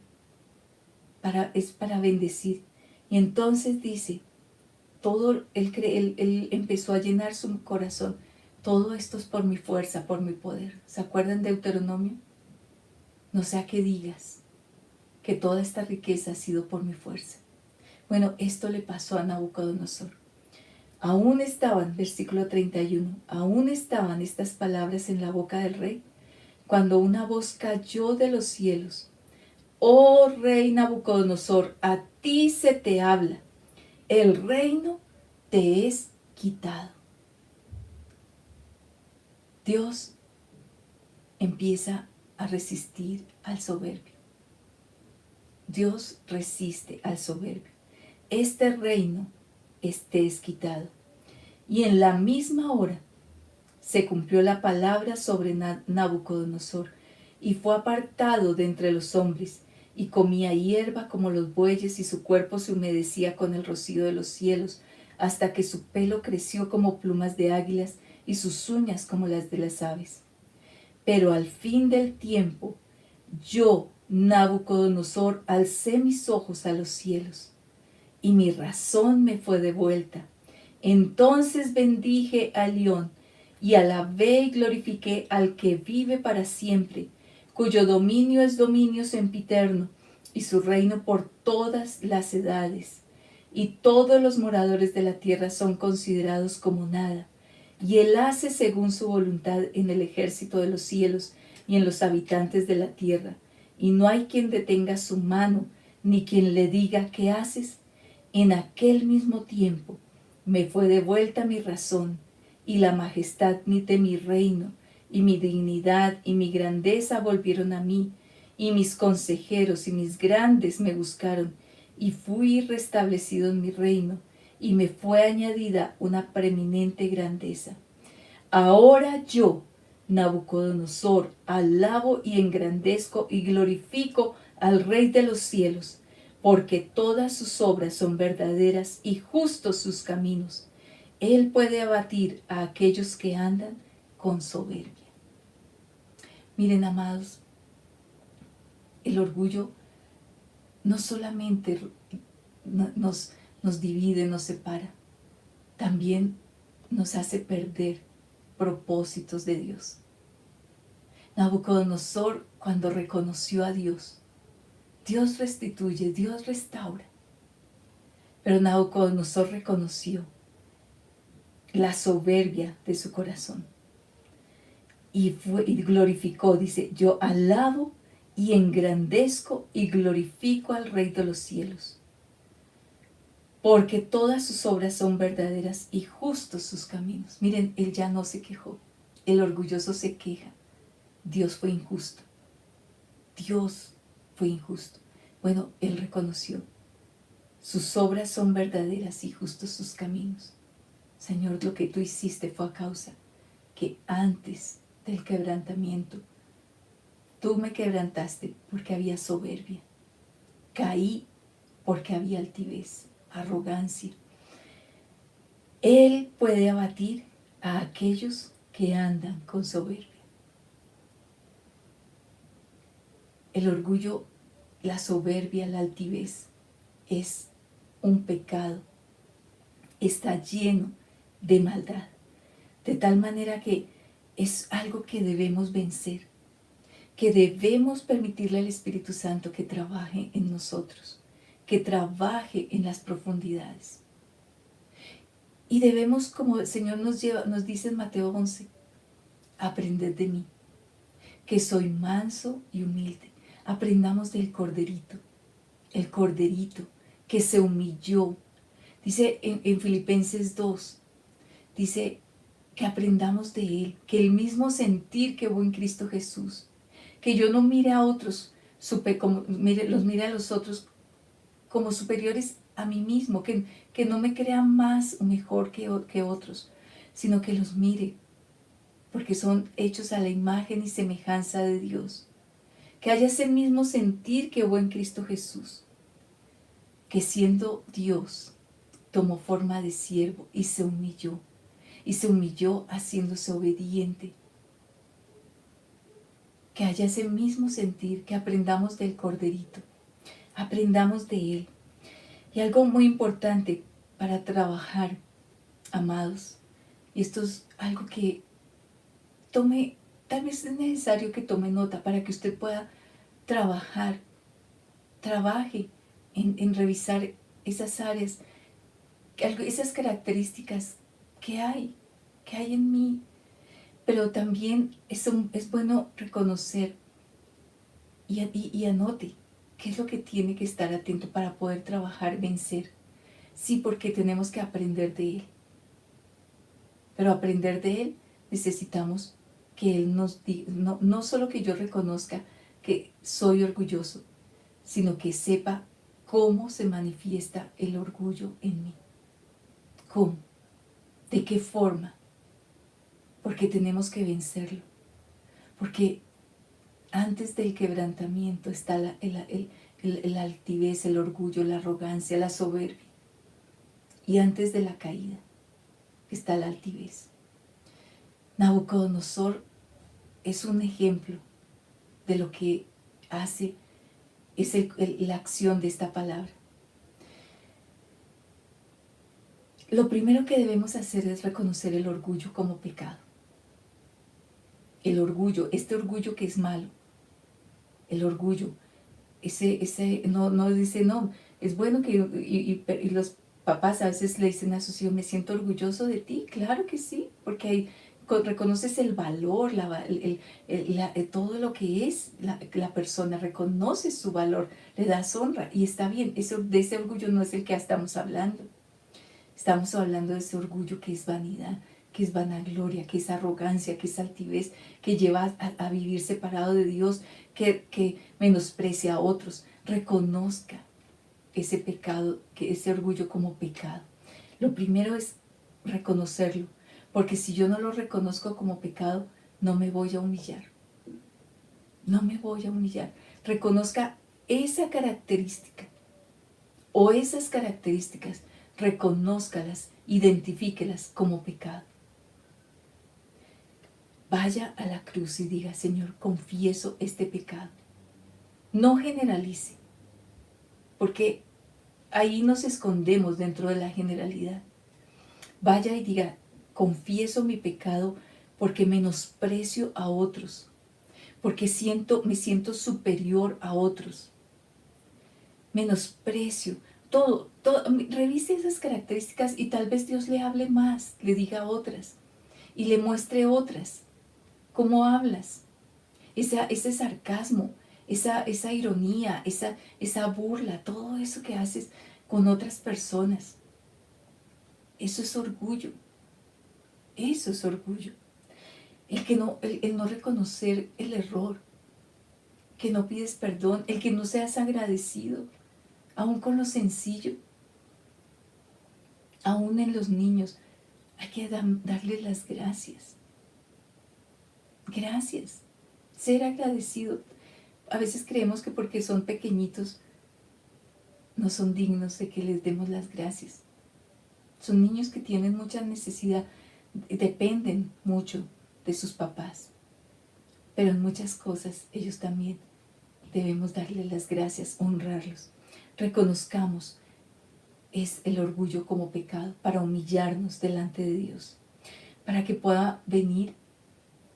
es para bendecir. Y entonces dice, todo, él empezó a llenar su corazón, todo esto es por mi fuerza, por mi poder. ¿Se acuerdan de Deuteronomio? No sea que digas que toda esta riqueza ha sido por mi fuerza. Bueno, esto le pasó a Nabucodonosor. Aún estaban, versículo 31, aún estaban estas palabras en la boca del rey, cuando una voz cayó de los cielos. Oh rey Nabucodonosor, a ti se te habla, el reino te es quitado. Dios empieza a resistir al soberbio. Dios resiste al soberbio. Este reino te es quitado. Y en la misma hora se cumplió la palabra sobre Nabucodonosor, y fue apartado de entre los hombres, y comía hierba como los bueyes, y su cuerpo se humedecía con el rocío de los cielos, hasta que su pelo creció como plumas de águilas, y sus uñas como las de las aves. Pero al fin del tiempo, yo, Nabucodonosor, alcé mis ojos a los cielos, y mi razón me fue devuelta. Entonces bendije al León, y alabé y glorifiqué al que vive para siempre, cuyo dominio es dominio sempiterno, y su reino por todas las edades. Y todos los moradores de la tierra son considerados como nada, y él hace según su voluntad en el ejército de los cielos y en los habitantes de la tierra, y no hay quien detenga su mano, ni quien le diga, ¿qué haces? En aquel mismo tiempo me fue devuelta mi razón, y la majestad de mi reino, y mi dignidad y mi grandeza volvieron a mí, y mis consejeros y mis grandes me buscaron, y fui restablecido en mi reino, y me fue añadida una preeminente grandeza. Ahora yo, Nabucodonosor, alabo y engrandezco y glorifico al Rey de los cielos, porque todas sus obras son verdaderas y justos sus caminos. Él puede abatir a aquellos que andan con soberbia. Miren, amados, el orgullo no solamente nos divide, nos separa, también nos hace perder propósitos de Dios. Nabucodonosor, cuando reconoció a Dios, Dios restituye, Dios restaura. Pero Nabucodonosor reconoció la soberbia de su corazón y glorificó, dice, yo alabo y engrandezco y glorifico al Rey de los cielos, porque todas sus obras son verdaderas y justos sus caminos. Miren, él ya no se quejó. El orgulloso se queja. Dios fue injusto. Dios fue injusto. Bueno, él reconoció. Sus obras son verdaderas y justos sus caminos. Señor, lo que tú hiciste fue a causa que antes del quebrantamiento, tú me quebrantaste porque había soberbia. Caí porque había altivez, arrogancia. Él puede abatir a aquellos que andan con soberbia. El orgullo, la soberbia, la altivez es un pecado. Está lleno de maldad. De tal manera que es algo que debemos vencer, que debemos permitirle al Espíritu Santo que trabaje en nosotros, que trabaje en las profundidades. Y debemos, como el Señor nos dice en Mateo 11, aprended de mí, que soy manso y humilde. Aprendamos del corderito, el corderito que se humilló. Dice en Filipenses 2, dice que aprendamos de Él, que el mismo sentir que hubo en Cristo Jesús, que yo no mire a otros, los mire a los otros como superiores a mí mismo, que no me crea más o mejor que otros, sino que los mire, porque son hechos a la imagen y semejanza de Dios. Que haya ese mismo sentir que hubo en Cristo Jesús, que siendo Dios, tomó forma de siervo y se humilló haciéndose obediente. Que haya ese mismo sentir, que aprendamos del Corderito, aprendamos de Él. Y algo muy importante para trabajar, amados, y esto es algo que tal vez es necesario que tome nota para que usted pueda trabaje en revisar esas áreas, esas características que hay en mí. Pero también es bueno reconocer y anote qué es lo que tiene que estar atento para poder trabajar, vencer. Sí, porque tenemos que aprender de Él. Pero aprender de Él necesitamos que Él nos diga, no solo que yo reconozca que soy orgulloso, sino que sepa cómo se manifiesta el orgullo en mí. ¿Cómo? ¿De qué forma? Porque tenemos que vencerlo. Porque antes del quebrantamiento está el altivez, el orgullo, la arrogancia, la soberbia. Y antes de la caída está la altivez. Nabucodonosor es un ejemplo de lo que hace, es la acción de esta palabra. Lo primero que debemos hacer es reconocer el orgullo como pecado. El orgullo, este orgullo que es malo, el orgullo, no dice, no, es bueno que, y los papás a veces le dicen a sus hijos, me siento orgulloso de ti, claro que sí, porque reconoces el valor, todo lo que es la persona, reconoces su valor, le das honra, y está bien, de ese orgullo no es el que estamos hablando. Estamos hablando de ese orgullo que es vanidad, que es vanagloria, que es arrogancia, que es altivez, que lleva a vivir separado de Dios, que menosprecia a otros. Reconozca ese pecado, ese orgullo como pecado. Lo primero es reconocerlo, porque si yo no lo reconozco como pecado, no me voy a humillar. No me voy a humillar. Reconozca esa característica o esas características, reconózcalas, identifíquelas como pecado. Vaya a la cruz y diga, Señor, confieso este pecado. No generalice, porque ahí nos escondemos dentro de la generalidad. Vaya y diga, confieso mi pecado porque menosprecio a otros, porque me siento superior a otros. Menosprecio, todo, revise esas características y tal vez Dios le hable más, le diga otras y le muestre otras. ¿Cómo hablas? Ese sarcasmo, esa ironía, esa burla, todo eso que haces con otras personas. Eso es orgullo. Eso es orgullo. El no reconocer el error, que no pides perdón, el que no seas agradecido, aún con lo sencillo, aún en los niños, hay que darles las gracias. Gracias. Ser agradecido. A veces creemos que porque son pequeñitos no son dignos de que les demos las gracias. Son niños que tienen mucha necesidad, dependen mucho de sus papás. Pero en muchas cosas ellos también debemos darles las gracias, honrarlos. Reconozcamos es el orgullo como pecado para humillarnos delante de Dios, para que pueda venir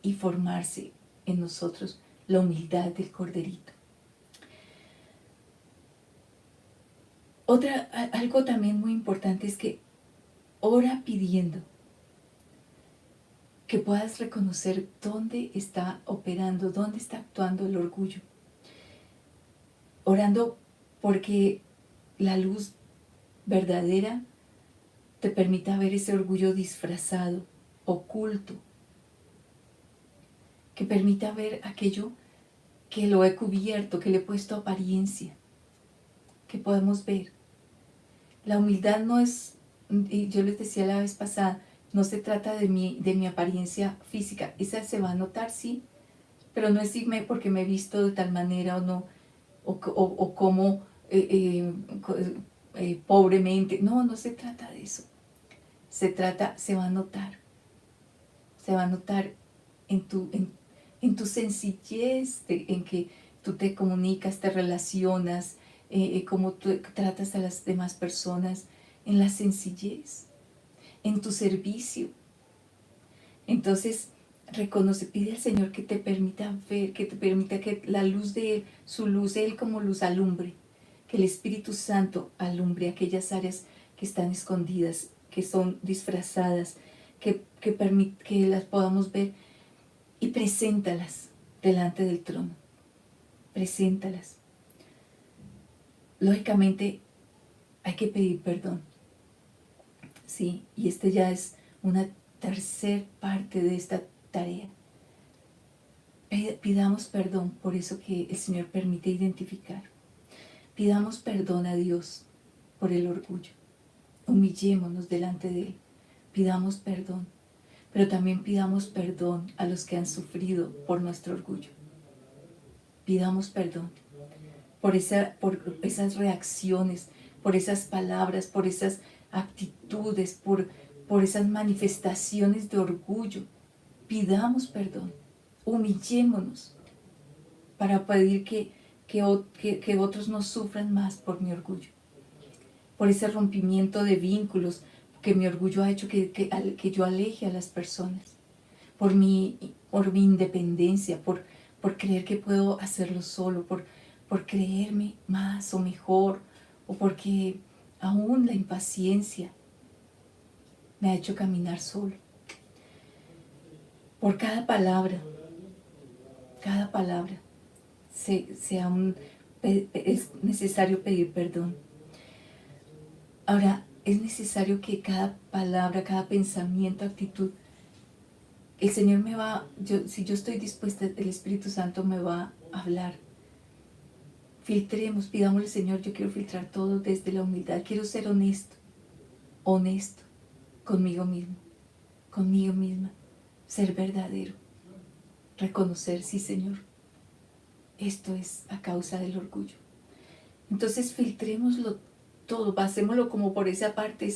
y formarse en nosotros la humildad del Corderito. Algo también muy importante es que ora pidiendo que puedas reconocer dónde está operando, dónde está actuando el orgullo. Orando porque la luz verdadera te permita ver ese orgullo disfrazado, oculto, que permita ver aquello que lo he cubierto, que le he puesto apariencia, que podemos ver. La humildad no es, y yo les decía la vez pasada, No se trata de mi apariencia física. Esa se va a notar, sí, pero no es porque me he visto de tal manera o no, o como pobremente. No, no se trata de eso. Se va a notar. Se va a notar en tu sencillez, en que tú te comunicas, te relacionas, cómo tú tratas a las demás personas, en la sencillez, en tu servicio. Entonces, reconoce, pide al Señor que te permita ver, que te permita que la luz de Él, su luz de Él como luz alumbre, que el Espíritu Santo alumbre aquellas áreas que están escondidas, que son disfrazadas, que las podamos ver y preséntalas delante del trono. Preséntalas. Lógicamente hay que pedir perdón. Sí, y ya es una tercer parte de esta tarea. Pidamos perdón por eso que el Señor permite identificar. Pidamos perdón a Dios por el orgullo. Humillémonos delante de Él. Pidamos perdón. Pero también pidamos perdón a los que han sufrido por nuestro orgullo. Pidamos perdón por esas reacciones, por esas palabras, por esas actitudes, por esas manifestaciones de orgullo. Pidamos perdón, humillémonos para pedir que otros no sufran más por mi orgullo, por ese rompimiento de vínculos que mi orgullo ha hecho que yo aleje a las personas, por mi independencia, por creer que puedo hacerlo solo, por creerme más o mejor, o porque aún la impaciencia me ha hecho caminar solo. Por cada palabra es necesario pedir perdón. Ahora, es necesario que cada palabra, cada pensamiento, actitud, el Señor si yo estoy dispuesta, el Espíritu Santo me va a hablar. Filtremos, pidámosle, Señor, yo quiero filtrar todo desde la humildad, quiero ser honesto conmigo mismo, conmigo misma, ser verdadero, reconocer, sí, Señor, esto es a causa del orgullo. Entonces filtrémoslo todo, pasémoslo como por esa parte,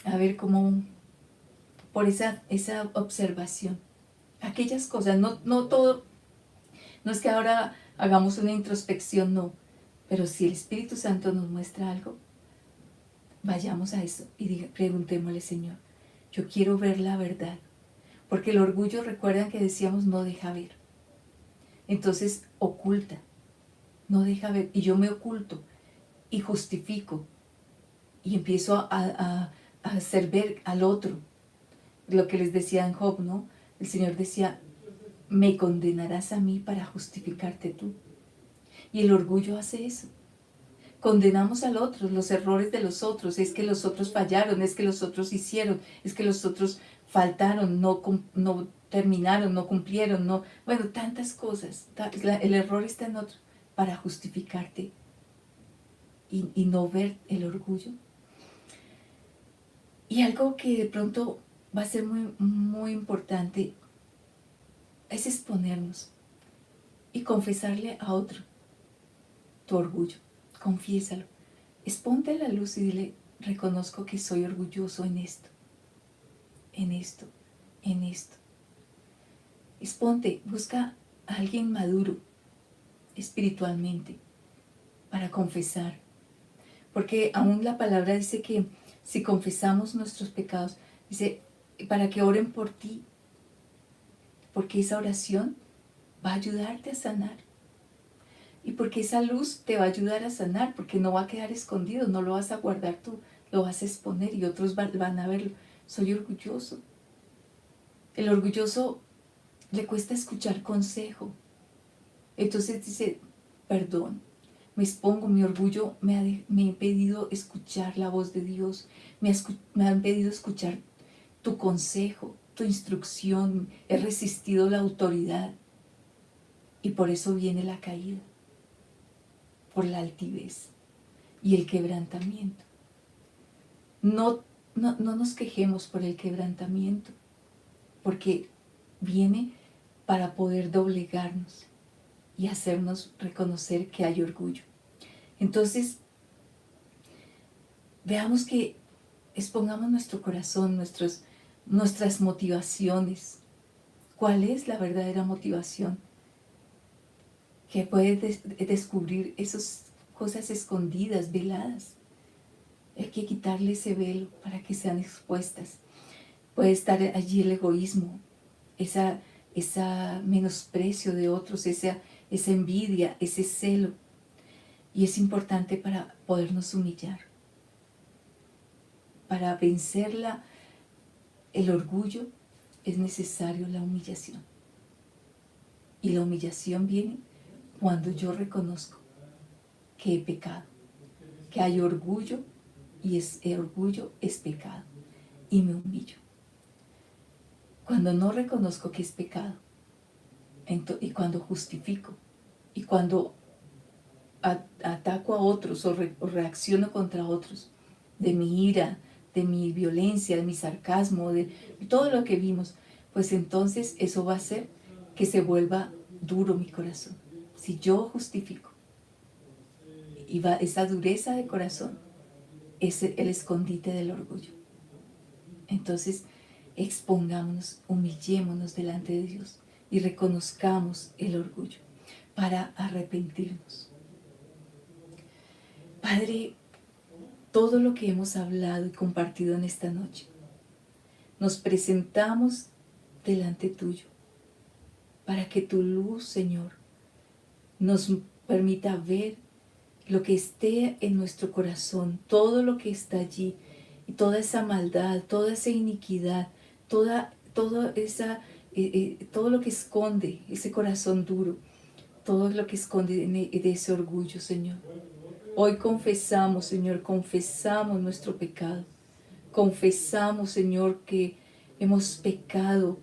a ver, como por esa observación. Aquellas cosas, no todo, no es que ahora hagamos una introspección, no, pero si el Espíritu Santo nos muestra algo, vayamos a eso y preguntémosle, Señor, yo quiero ver la verdad, porque el orgullo, recuerdan que decíamos, no deja ver. Entonces oculta, no deja ver, y yo me oculto y justifico y empiezo a hacer ver al otro. Lo que les decía en Job, ¿no? El Señor decía, me condenarás a mí para justificarte tú. Y el orgullo hace eso. Condenamos al otro, los errores de los otros, es que los otros fallaron, es que los otros hicieron, es que los otros faltaron, no terminaron, no cumplieron, bueno, tantas cosas. El error está en otro para justificarte y no ver el orgullo. Y algo que de pronto va a ser muy, muy importante es exponernos y confesarle a otro tu orgullo. Confiésalo. Exponte a la luz y dile, reconozco que soy orgulloso en esto, en esto, en esto. Exponte, busca a alguien maduro espiritualmente para confesar. Porque aún la palabra dice que si confesamos nuestros pecados, dice, para que oren por ti, porque esa oración va a ayudarte a sanar. Y porque esa luz te va a ayudar a sanar, porque no va a quedar escondido, no lo vas a guardar tú, lo vas a exponer y otros van a verlo. Soy orgulloso. El orgulloso le cuesta escuchar consejo. Entonces dice, perdón, me expongo, mi orgullo me ha impedido escuchar la voz de Dios, me ha impedido escuchar tu consejo, tu instrucción, he resistido la autoridad y por eso viene la caída, por la altivez y el quebrantamiento. No no nos quejemos por el quebrantamiento, porque viene para poder doblegarnos y hacernos reconocer que hay orgullo. Entonces, veamos que expongamos nuestro corazón, nuestras motivaciones. ¿Cuál es la verdadera motivación? Que puede descubrir esas cosas escondidas, veladas. Hay que quitarle ese velo para que sean expuestas. Puede estar allí el egoísmo, esa menosprecio de otros, esa envidia, ese celo. Y es importante para podernos humillar. Para vencer el orgullo es necesario la humillación. Y la humillación viene cuando yo reconozco que he pecado, que hay orgullo y el orgullo es pecado y me humillo. Cuando no reconozco que es pecado y cuando justifico y cuando ataco a otros o reacciono contra otros de mi ira, de mi violencia, de mi sarcasmo, de todo lo que vimos, pues entonces eso va a hacer que se vuelva duro mi corazón. Si yo justifico y va esa dureza de corazón, es el escondite del orgullo. Entonces, expongámonos, humillémonos delante de Dios y reconozcamos el orgullo para arrepentirnos. Padre, todo lo que hemos hablado y compartido en esta noche, nos presentamos delante tuyo para que tu luz, Señor, nos permita ver lo que esté en nuestro corazón, todo lo que está allí, y toda esa maldad, toda esa iniquidad, todo lo que esconde ese corazón duro, todo lo que esconde de ese orgullo, Señor. Hoy confesamos, Señor, confesamos nuestro pecado. Confesamos, Señor, que hemos pecado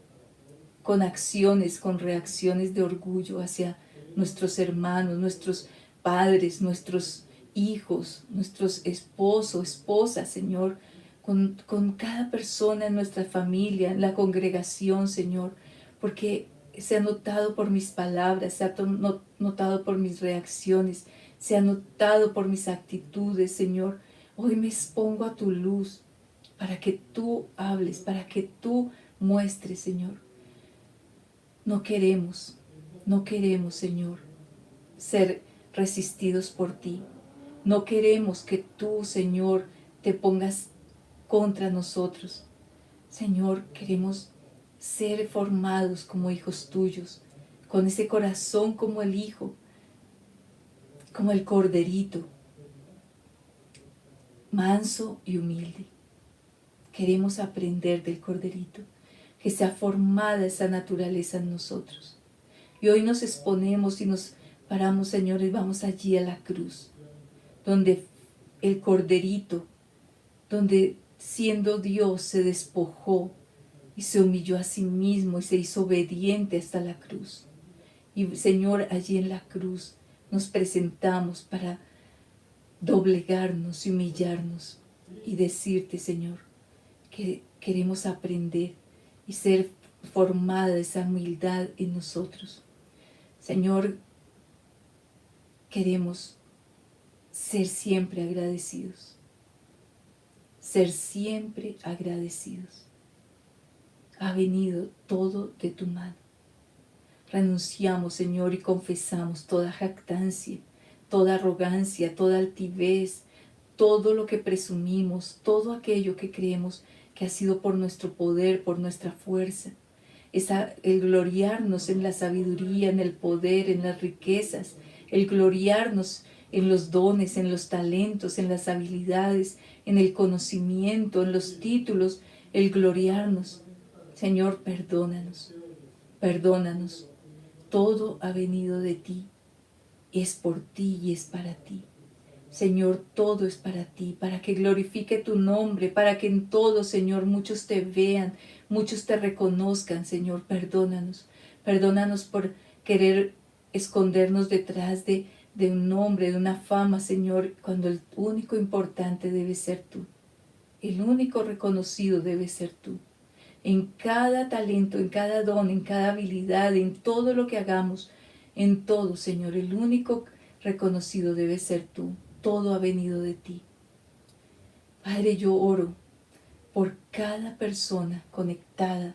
con acciones, con reacciones de orgullo hacia nuestros hermanos, nuestros padres, nuestros hijos, nuestros esposos, esposas, Señor, con cada persona en nuestra familia, en la congregación, Señor, porque se ha notado por mis palabras, se ha notado por mis reacciones, se ha notado por mis actitudes, Señor. Hoy me expongo a tu luz para que tú hables, para que tú muestres, Señor. No queremos, Señor, ser resistidos por ti. No queremos que tú, Señor, te pongas contra nosotros. Señor, queremos ser formados como hijos tuyos, con ese corazón como el hijo, como el corderito, manso y humilde. Queremos aprender del corderito, que sea formada esa naturaleza en nosotros. Y hoy nos exponemos y nos paramos, Señor, y vamos allí a la cruz, donde el corderito, donde siendo Dios se despojó y se humilló a sí mismo y se hizo obediente hasta la cruz. Y Señor, allí en la cruz nos presentamos para doblegarnos y humillarnos y decirte, Señor, que queremos aprender y ser formada esa humildad en nosotros. Señor, queremos ser siempre agradecidos. Ser siempre agradecidos. Ha venido todo de tu mano. Renunciamos, Señor, y confesamos toda jactancia, toda arrogancia, toda altivez, todo lo que presumimos, todo aquello que creemos que ha sido por nuestro poder, por nuestra fuerza. El gloriarnos en la sabiduría, en el poder, en las riquezas, el gloriarnos en los dones, en los talentos, en las habilidades, en el conocimiento, en los títulos, el gloriarnos. Señor, perdónanos, perdónanos. Todo ha venido de ti, es por ti y es para ti. Señor, todo es para ti, para que glorifique tu nombre, para que en todo, Señor, muchos te vean, muchos te reconozcan, Señor. Perdónanos, perdónanos por querer escondernos detrás de un nombre, de una fama, Señor, cuando el único importante debe ser tú. El único reconocido debe ser tú. En cada talento, en cada don, en cada habilidad, en todo lo que hagamos, en todo, Señor, el único reconocido debe ser tú. Todo ha venido de ti. Padre, yo oro por cada persona conectada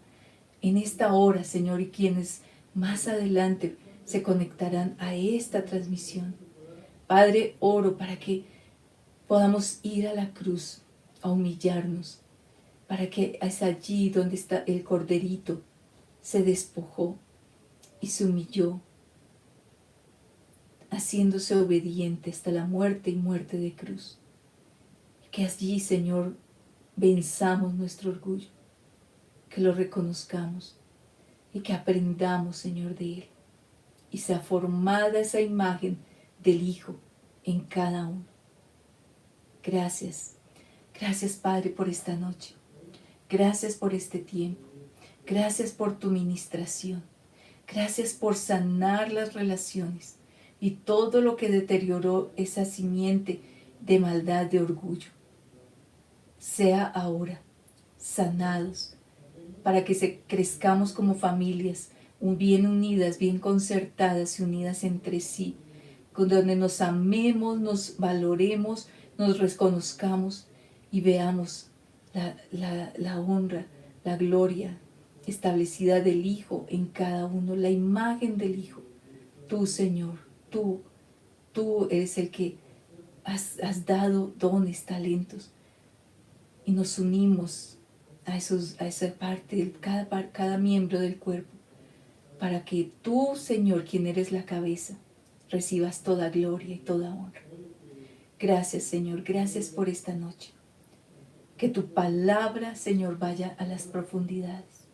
en esta hora, Señor, y quienes más adelante se conectarán a esta transmisión. Padre, oro para que podamos ir a la cruz, a humillarnos, para que es allí donde está el corderito, se despojó y se humilló, haciéndose obediente hasta la muerte y muerte de cruz. Que allí, Señor, venzamos nuestro orgullo, que lo reconozcamos y que aprendamos, Señor, de Él. Y sea formada esa imagen del Hijo en cada uno. Gracias. Gracias, Padre, por esta noche. Gracias por este tiempo. Gracias por tu ministración. Gracias por sanar las relaciones y todo lo que deterioró esa simiente de maldad, de orgullo. Sea ahora sanados para que crezcamos como familias, bien unidas, bien concertadas y unidas entre sí, con donde nos amemos, nos valoremos, nos reconozcamos y veamos la honra, la gloria establecida del Hijo en cada uno, la imagen del Hijo. Tú, Señor, tú eres el que has dado dones, talentos, y nos unimos a esa parte, cada miembro del cuerpo, para que tú, Señor, quien eres la cabeza, recibas toda gloria y toda honra. Gracias, Señor, gracias por esta noche. Que tu palabra, Señor, vaya a las profundidades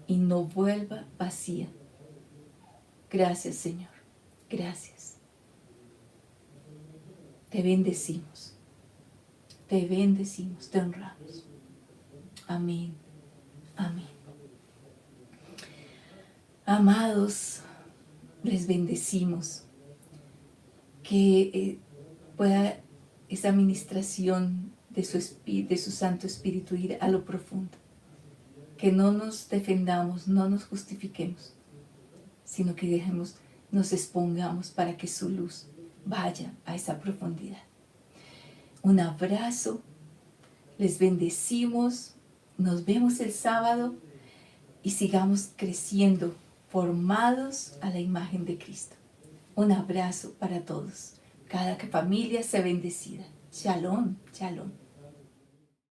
y no vuelva vacía. Gracias, Señor, gracias. Te bendecimos, te honramos. Amén, amén. Amados, les bendecimos. Que pueda esa administración de su Santo Espíritu ir a lo profundo. Que no nos defendamos, no nos justifiquemos, sino que nos expongamos para que su luz vaya a esa profundidad. Un abrazo, les bendecimos, nos vemos el sábado y sigamos creciendo, formados a la imagen de Cristo. Un abrazo para todos. Cada familia sea bendecida. Shalom, shalom.